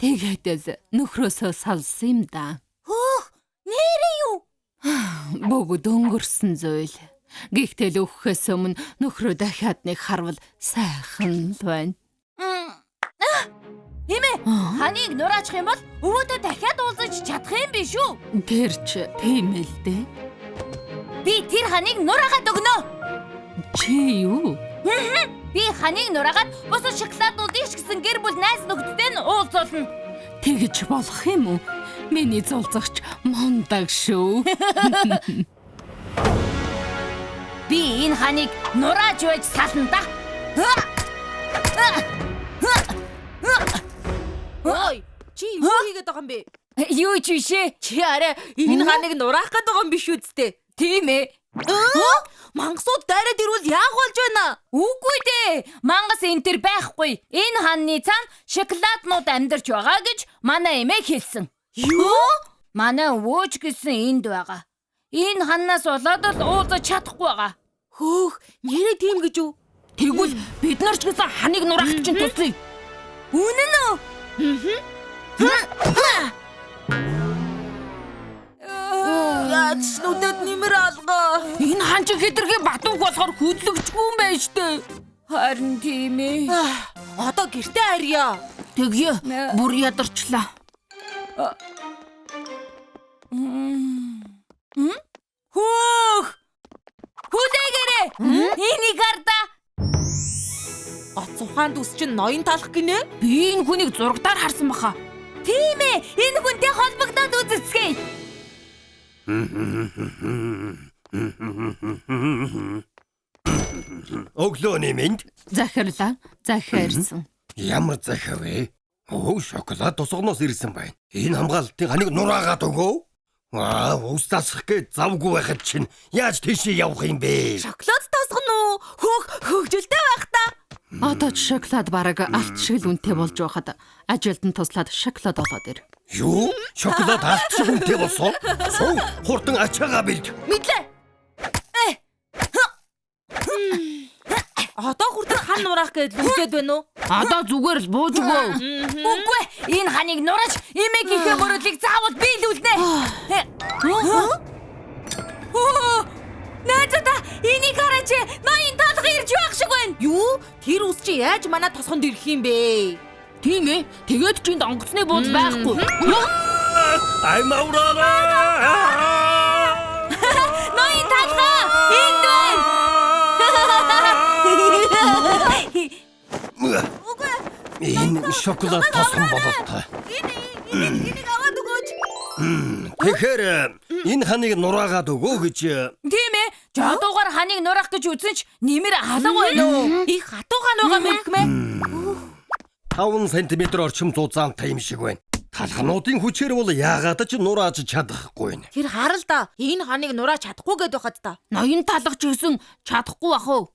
Speaker 6: Тэгээд нөхрөөсөө салсан юм да.
Speaker 1: Хөөх, нэрээ юу?
Speaker 6: Бүгд өнгөрсөн зүйл. Гэхдээ л өгөхөөс өмнө нөхрөө дахиад нэг харвал сайхан л байна.
Speaker 1: Хэмээ, ханыг нураачих юм бол өвөөдөө дахиад уулзаж чадах юм биш үү?
Speaker 6: Тэр ч тийм л дээ.
Speaker 1: Би тэр ханыг нураагаад өгнө.
Speaker 6: Чи юу?
Speaker 1: Би ханыг нураагаад бусад шоколадууд ичсэн гэр бүл найз нөхдөдтэй нь уулзуулна.
Speaker 6: Тэгж болох юм уу? Миний зулцагч мондаг шүү.
Speaker 1: Би энэ ханыг нурааж байж сална да. Ой, чи юу хийгээд байгаа юм бэ?
Speaker 3: Юу ч бишээ.
Speaker 1: Чи арай энэ ханыг нураах гээд байгаа юм биш үсттэй.
Speaker 3: Тийм ээ.
Speaker 1: Мангасууд дайраад ирвэл яах болж байна?
Speaker 3: Үгүй дээ. Мангас энэ төр байхгүй. Энэ ханны цаана шоколаднууд амьдарч байгаа гэж манай эмээ хэлсэн.
Speaker 1: Юу?
Speaker 3: Манай өвөөч гэсэн энд байгаа. Энэ ханнаас болоод л уулзаж чадахгүй байгаа.
Speaker 1: Хөөх, нэрээ тийм гэж үү?
Speaker 3: Тэгвэл бид нар ч гэсэн ханыг нураахт чинь туслая.
Speaker 1: Үнэн үү? Яаж нүдэд нэмэр алгаа.
Speaker 3: Энэ хан чи хэтэрхий батууг болохоор хөдлөгчгүй юм байна штэ. Харин тийм ээ.
Speaker 1: Одоо гэртээ харьяа.
Speaker 3: Тэгье. Бүр ядарчлаа.
Speaker 1: Хөөх! Хүлээгээрэй. Энийг харда. Гоц ухаанд ус чинь ноён талах гинэ?
Speaker 3: Би энэ хүнийг зурагтаар харсан баха.
Speaker 1: Тийм ээ. Энэ хүнтэй холбогдоод үзэцгээе.
Speaker 5: Өглөөний минь.
Speaker 6: Захирлаа. Захиарсан.
Speaker 5: Ямар захив вэ? Шоколад тусгоноос ирсэн байна. Энэ хамгаалтын ханыг нураагаад өгөө. Ус тасах гэж завгүй байхад чинь яаж тийшээ явах юм бэ?
Speaker 1: Шоколад тасгана уу? Хөөх, хөвгөлтэй байх та.
Speaker 6: Одоо ч шоколад бараг алт шиг л үнэтэй болж байхад ажилд нь туслаад шоколад олоод ир.
Speaker 5: Юу? Шоколад алт шиг үнэтэй болсон? Суу, хурдан ачаагаа бэлд.
Speaker 1: Мэдлээ. Одоо хүртэл хан нураах гэж үзээд байна уу?
Speaker 3: Одоо зүгээр л бууж өгөө.
Speaker 1: Үгүй, энэ ханыг нураж эмээгийн мөрөдлийг заавал биелүүлнэ. Найзада, энийг хараач. Ноён талх ирж байх шиг байна. Юу? Тэр ус чи яаж манай тосгонд ирэх юм бэ?
Speaker 3: Тийм ээ. Тэгээд ч энд онгоцны бууз байхгүй.
Speaker 1: Ноён талхаа энд байна.
Speaker 5: Энэ шоколад тосгон бололтой.
Speaker 1: Энийг аваад өгөөч.
Speaker 5: Тэгэхээр энэ ханыг нураагаад өгөө гэж.
Speaker 3: Тийм ээ. Жадуугаар ханыг нураах гэж үзэн ч нэмэр алга байна уу?
Speaker 1: Их хатуу хан байгаа мэлхмэ.
Speaker 5: 5 см орчим зузаантай юм шиг байна. Талхнуудын хүчээр бол яагаад ч нурааж чадахгүй нэ.
Speaker 1: Тэр харал да. Энэ ханыг нурааж чадахгүй гээд байхад та.
Speaker 3: Ноён талах ч гэсэн чадахгүй бах уу?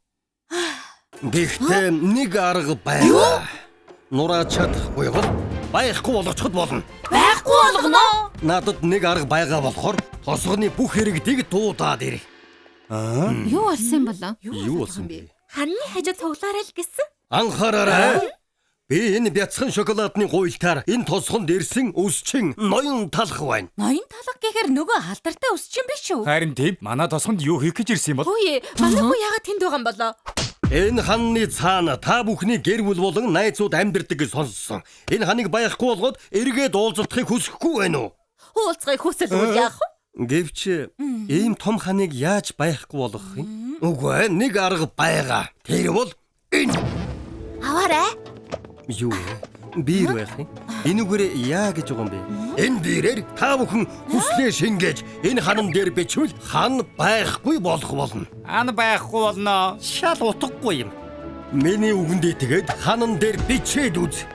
Speaker 5: Гэхдээ нэг арга байна. Нурааж чадахгүй бол байхгүй болгочиход болно.
Speaker 1: Байхгүй болгоно.
Speaker 5: Надад нэг арга байгаа болохоор тосгоны бүх хэрэгтийг дуудаад ирэх.
Speaker 6: Юу болсон юм болоо?
Speaker 5: Юу болсон бэ?
Speaker 1: Ханны хажуу цуглаарай л гэсэн.
Speaker 5: Анхаараарай. Би энэ бяцхан шоколадны гуйлтаар энэ тосгонд ирсэн өсчин ноён талах байна.
Speaker 1: Ноён талах гэхээр нөгөө халдартай өсчин биш үү?
Speaker 4: Харин тийм. Манай тосгонд юу хийх гэж ирсэн юм бол?
Speaker 1: Үгүй ээ, манай хүү яагаад тэнд байгаа юм болоо?
Speaker 5: Энэ ханны цаана та бүхний гэр бүл болон найзууд амьдардаг гэж сонссон. Энэ ханыг байхгүй болгоод эргээд уулзалтахыг хүсэхгүй байна уу?
Speaker 1: Уулзгыг хүсэлгүй яах вэ?
Speaker 5: Гэвч ийм том ханыг яаж байхгүй болгох юм? Үгүй нэг арга байгаа. Тэр бол энэ.
Speaker 1: Аваарай.
Speaker 5: Юу вэ? Биер байх юм. Энэгээр яа гэж байгаа юм бэ? Энэ биерээр та бүхэн хүслээ шингээж энэ ханан дээр бичвэл хан байхгүй болох болно.
Speaker 4: Ан байхгүй болно.
Speaker 5: Шал утгагүй юм. Миний үгэндээ тэгээд ханан дээр бичээд үз.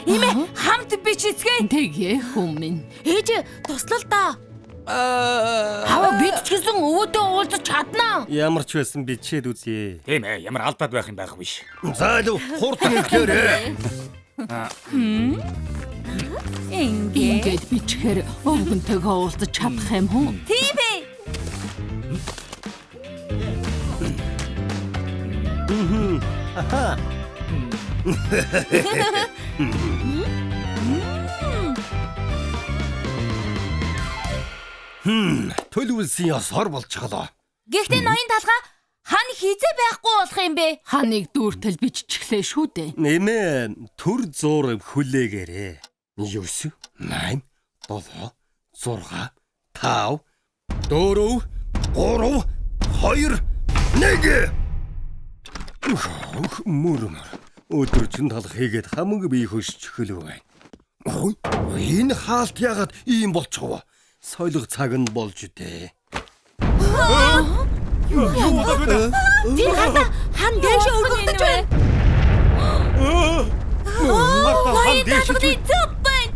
Speaker 3: Имэ хамт бичицгээ.
Speaker 6: Тэгээ хүмүн.
Speaker 1: Ээж туслал та.
Speaker 3: Хава бид ч гэсэн өвөдөө уулзаж чаднаа.
Speaker 5: Ямар ч байсан бичээд үзье.
Speaker 4: Тийм ээ. Ямар алдаад байх юм байх биш.
Speaker 5: Заалуу хурдан ихээр.
Speaker 6: Ингээд бичгээр өвгөнтэйгээ уулзаж чадах юм уу?
Speaker 1: Тийм ээ.
Speaker 5: Төлөвлөсөн ёсоор болчихлоо.
Speaker 1: Гэхдээ ноён талгаа хан хизээ байхгүй болох юм бэ?
Speaker 6: Ханыг дүүртэл биччихлээ шүү дээ.
Speaker 5: Нэмээ төр зур хүлээгээрээ. 9 8 7 6 5 4 3 2 1 мөрмөр өдөр чин талах хийгээд хамаг бие хөшч хөлөө байна. Ой, энэ хаалт ягаад ийм болчихов? Сойлог цаг нь болж дээ.
Speaker 1: Тэр хан дээш өргөгдөж байна. Ноён талгын зүг байна.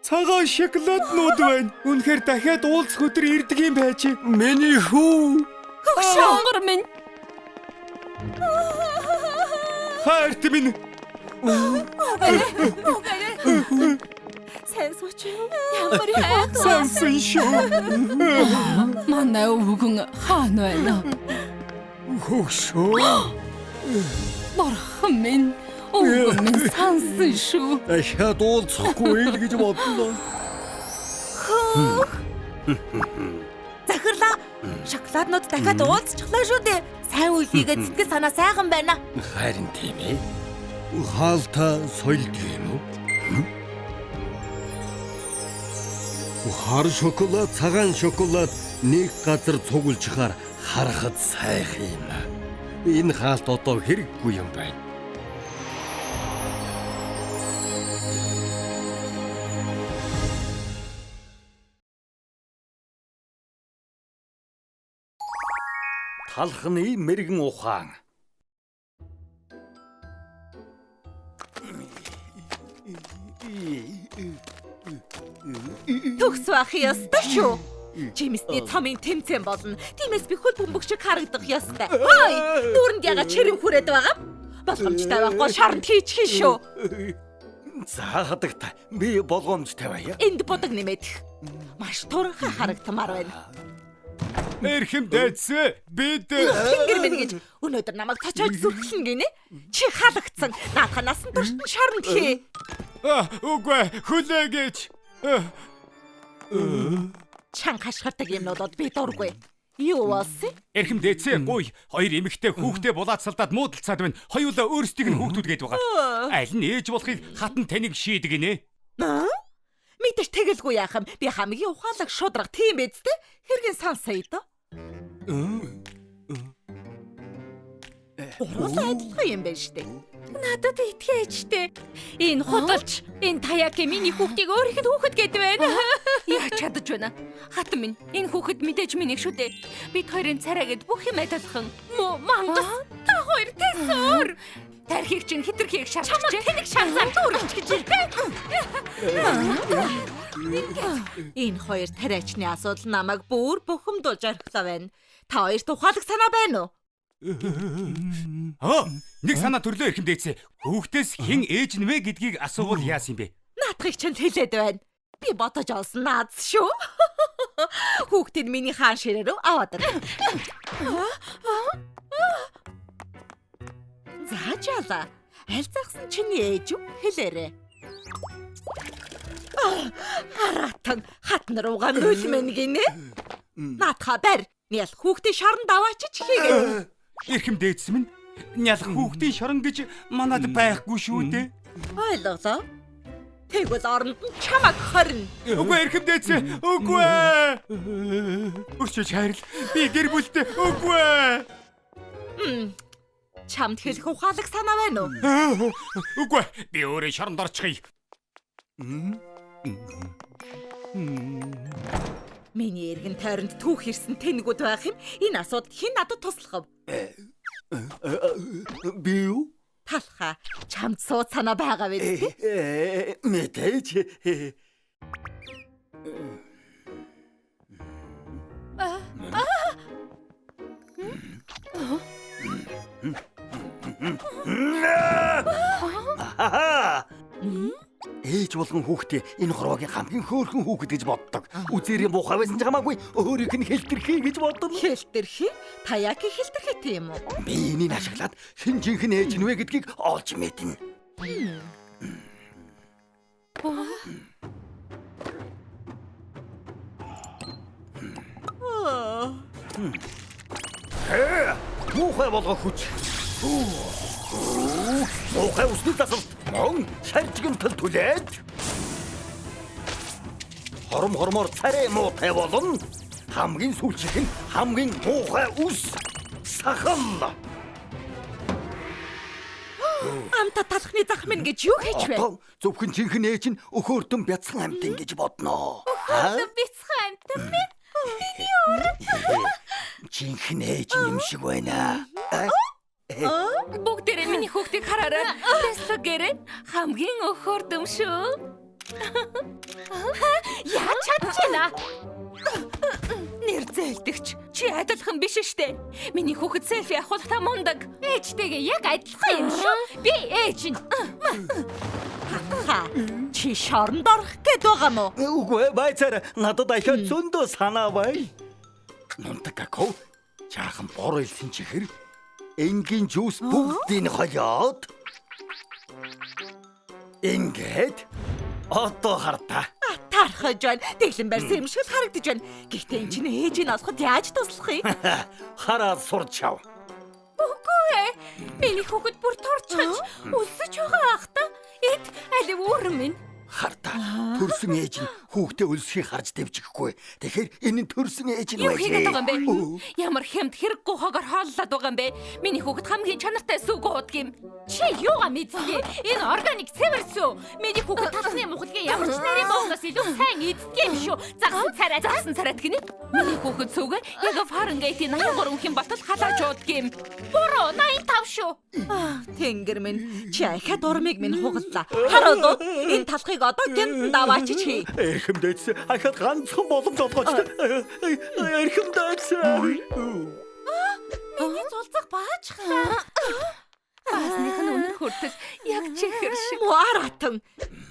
Speaker 4: Цагаан шоколаднууд байна. Үнэхээр дахиад уулзах өдөр ирдэг юм байж.
Speaker 5: Миний хүү.
Speaker 6: Хөгшөөнгөр минь.
Speaker 4: Хайрт минь.
Speaker 1: Сайн сууч. Ямар яах вэ?
Speaker 4: Сансан шүү.
Speaker 6: Манай өвгөн хаан байна.
Speaker 5: Хөөшөө.
Speaker 6: Бурхан минь. Өвгөн минь сансан шүү.
Speaker 5: Дахиад уулзахгүй л гэж бодлоо.
Speaker 1: Захирлаа. Шоколаднууд дахиад уулзчихлаа шүү дээ. Сайн үйл хийгээд сэтгэл санаа сайхан байна.
Speaker 5: Харин тийм ээ. Хаалта соёлд юм уу? Хар шоколад, цагаан шоколад нэг газар цугулчихаар харахад сайхан юм. Энэ хаалт одоо хэрэггүй юм байна.
Speaker 2: Талхны мэрэгэн ухаан.
Speaker 1: Төгс байх ёстой шүү. Жимсний цомын тэмцээн болно. Тиймээс би хөл бөмбөг шиг харагдах ёстой. Хой! Дүүрэнд яга чирэн хүрээд байгаа. Боломжтой байхгүй шарнд хийчих шүү.
Speaker 2: За хадагтай. Би болгоомжтой байя.
Speaker 1: Энд бодог нэмээд. Маш турхан харагдмаар байна.
Speaker 4: Эрхэм дайцээ. Бид
Speaker 1: Тэнгэр минь гэж өнөөдөр намайг цочоод зүрхлэн гинэ. Чи халагдсан. Наадха насан туршид нь шарнд хий.
Speaker 4: үгүй хүлээгэж.
Speaker 1: Чан хашгирдаг юмнуудад би дургүй. Юу болсон?
Speaker 4: Эрхэм дайцээ. Гуй хоёр эмэгтэй хүүхдээ булаацалдаад муудалцаад байна. Хоёулаа өөрсдийг нь хүүхдүүдгээд байгаа. Аль нь ээж болохыг хатан таныг шийдэг гинэ.
Speaker 1: Мэдээж тэгэлгүй яах юм. Би хамгийн ухаалаг шудраг тийм биз дээ. Хэрхэн сонсоё доо? Уралсан адилхан юм байна штэ.
Speaker 3: Надад итгэжтэй. Энэ худалч, энэ таяки миний хүүхдийг өөрийнх нь хүүхэд гэдэг байна. Яаж чадаж байна? Хатан минь, энэ хүүхэд мэдээж миний шүү дээ. Бид хоёрын царайгээд бүх юм адилхан. Мангас, та хоёр тэсэр. Тархийг чинь хитрхийг шалгаж. Чамд тэнэг шалгаад дүүрч гэж ирдэ.
Speaker 1: Энэ хоёр тариачны асуудал намайг бүр бухимдуулж орхилоо байна. Та хоёрт ухаалаг санаа байна уу?
Speaker 4: Нэг санаа төрлөө эрхэм дайцээ. Хүүхдээс хэн ээж нэмэ гэдгийг асуувал яасан юм бэ?
Speaker 1: Наадхыг чинь хэлээд байна. Би ботож олсон наац шүү. Хүүхдийн миний хаан ширээ рүү аваад ир. За жаала. Аль загсан чиний ээж юу хэлээрэ. Харатан хатан руугаа мөлмэн гинэ. Наадха бар. Нял хүүхдийн шоронд аваачиж хийгээд.
Speaker 4: Эрхэм дайцсан минь нялх хүүхдийн шорон гэж манад байхгүй шүү дээ.
Speaker 1: Ойлголоо. Тэгвэл оронд нь чамаг хорно.
Speaker 4: Үгүй эрхэм дайцээ. Үгүй. Өчөж хайрл. Би гэр бүлтэй. Үгүй.
Speaker 1: Чамд хэлэх ухаалаг санаа байна уу?
Speaker 4: Үгүй. Би өөрөө шоронд орчихъя.
Speaker 1: Миний эргэн тойронд түүх ирсэн тэнэгүүд байх юм. Энэ асуудал хэн надад туслах вэ?
Speaker 2: Би юу?
Speaker 1: Талха. Чамд сууд санаа байгаа биз дээ?
Speaker 2: Мэдээж. Ээж болгон хүүхдээ энэ хорвогийн хамгийн хөөрхөн хүүхэд гэж боддог. Үзээрийн муухай байсан ч хамаагүй өөрийнх нь хэлтэрхий гэж бодно.
Speaker 1: Хэлтэрхий? Таяки хэлтэрхий тийм үү?
Speaker 2: Би энийг ашиглаад хэн жинхэнэ ээж нвэ гэдгийг олж мэднэ. Муухай болгох хүч. Муухай усны тасалт мөн шаржигнтал түлээд хормоор царай муутай болно. Хамгийн сүүлчийнх нь хамгийн муухай ус сахал.
Speaker 1: Амта талхны зах минь гэж юу хийж вэ?
Speaker 2: Одоо зөвхөн жинхэнэ ээж нь өхөөртөн бяцхан амт ингэж бодноо.
Speaker 3: Бяцхан амт минь.
Speaker 2: Жинхэнэ ээж юм шиг байна.
Speaker 3: Бүгдээрээ миний хүүхдийг хараарай. Тэсгэрэн хамгийн өхөрдөм шүү. Яаж чадчихна? Нэр зээлдэгч. Чи адилхан биш штэ. Миний хүүхэд селфи авах та мундаг. Ээжтэйгээ яг адилхан юм шүү. Би ээж нь.
Speaker 1: Чи шоронд орох гээд байгаа мó?
Speaker 2: Үгүй байцаар надад ахиад зөндөө санаа бай. Нунтаг какао чаахан бор илсэн чихэр энгийн жуус бүгдийг хоёод ингээд одоо хартаа.
Speaker 1: Тархаж байна. Дэглэн барьсан юм шиг харагдаж байна. Гэхдээ энэ чинь ээжийг олоход яаж туслах юм?
Speaker 2: Хараад сурч чав.
Speaker 3: Үгүй ээ. Миний хүүхэд бүр торчхож өлсөж байгаа ах та. Эд алив өөр минь.
Speaker 2: Хартаа. Төрсөн ээж нь хүүхдээ өлсөхийг харж дэвжихгүй. Тэгэхээр энэ нь төрсөн ээж нь
Speaker 3: Юу хийгээд байгаа юм бэ?
Speaker 2: Өө.
Speaker 3: Ямар хэмт хэрэггүй хоогоор хооллоод байгаа юм бэ? Миний хүүхэд хамгийн чанартай сүг уудаг юм. Чи юугаа мэдсэ? Энэ органик цэвэрсүү. Миний хүүхэд талхны мухалгийн ямар ч нарийн боолноос илүү сайн иддэг юм шүү. Загсан царай гинэ. Миний хүүхэд сүг яг Фаренгейтийн 83 болтол халааж уудаг юм. Буруу 85 шүү.
Speaker 1: Тэнгэр минь чи ахад урмыг минь хугаллаа. Хараад энэ талхыг одоо гэнт даваач чи.
Speaker 2: Эрхэмдээц ахад ганцхан боломж олгооч. Эрхэмдээц.
Speaker 3: Миний зулцах баачхлаа. Ааснийх нь өнөр хүртэл яг чихэр шиг.
Speaker 1: Муаратан.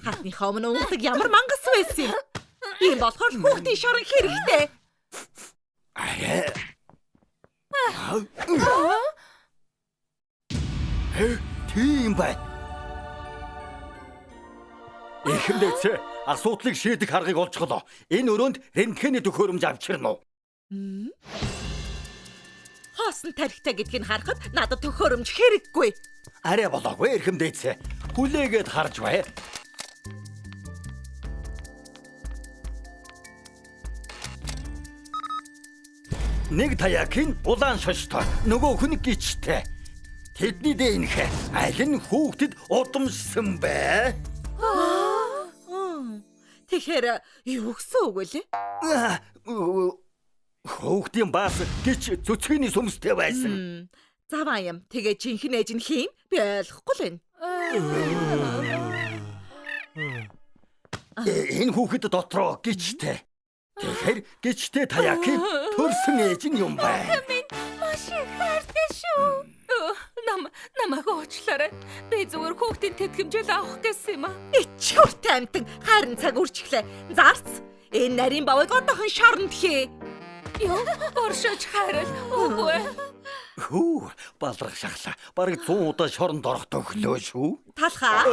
Speaker 1: Хатныхаа өмнө уудаг ямар мангас байсан юм. Ийм болохоор хүүхдийн шорон хэрэгтэй.
Speaker 2: Тийм бай. Эрхэмдээц асуудлыг шийдэх аргыг олцголоо. Энэ өрөөнд рентгений төхөөрөмж авчирна уу?
Speaker 1: Хоосон тарихтай гэдгийг харахад надад төхөөрөмж хэрэггүй.
Speaker 2: Арай болоогүй эрхэмдээц. Хүлээгээд харж бай. Нэг таякын улаан шоштой, нөгөө хүн гिचтэй. Тэдний дээнх аль нь хүүхдэд удамшсан бэ?
Speaker 1: Тэгэхээр юу гэсэн үг вэ?
Speaker 2: Хүүхдийн баас гिच цөцгөний сүмстэй байсан.
Speaker 1: Заваа юм. Тэгээ жинхэнэ ээж нь хийм? Би ойлгохгүй л байна.
Speaker 2: Энэ хүүхэд дотроо гिचтэй. Тэгэхээр гिचтэй таякын төрсөн ээж нь юм бай.
Speaker 3: Маш их хайртай шүү. Намайг уучлаарай. Би зүгээр хүүхдийн тэтгэмжэл авах гэсэн юм аа.
Speaker 1: Ичгүүртэй амтан хайрын цаг үржиглээ. Зарц. Энэ нарийн бавыг одоохон шоронд хий.
Speaker 3: Юу? Оршиж хайрал. Үгүй.
Speaker 2: Хүү, балрах шахлаа. Бараг 100 удаа шоронд орох төглөө шүү.
Speaker 1: Талхаа.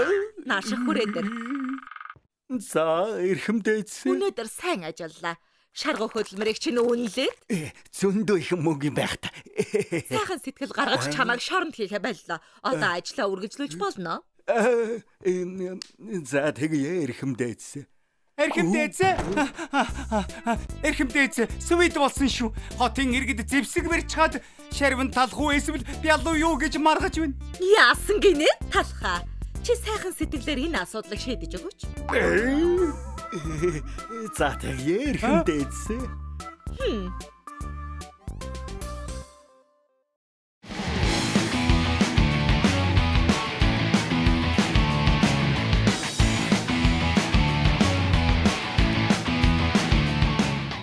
Speaker 1: Нааших хүрээдэр.
Speaker 2: За, эрхэмдээц.
Speaker 1: Өнөөдөр сайн ажиллаа. Шаргуу хөдөлмөрийг чинь үнэлээд
Speaker 2: Зөндөө их мөнгө байх та.
Speaker 1: сайхан сэтгэл гаргаж чамайг шоронд хийхэ байлаа. Одоо ажлаа үргэлжлүүлж болно.
Speaker 2: За тэгээ эрхэмдээц.
Speaker 4: Эрхэмдээц свид болсон шүү. Хотын иргэд зэвсэг барьж чад шарвин талхуу эсвэл бялуу юу гэж маргаж байна.
Speaker 1: Яасан гинэ? Талхаа. Чи сайхан сэтгэлээр энэ асуудлыг шийдэж өгөөч.
Speaker 2: За тэгээ эрхэмдээц.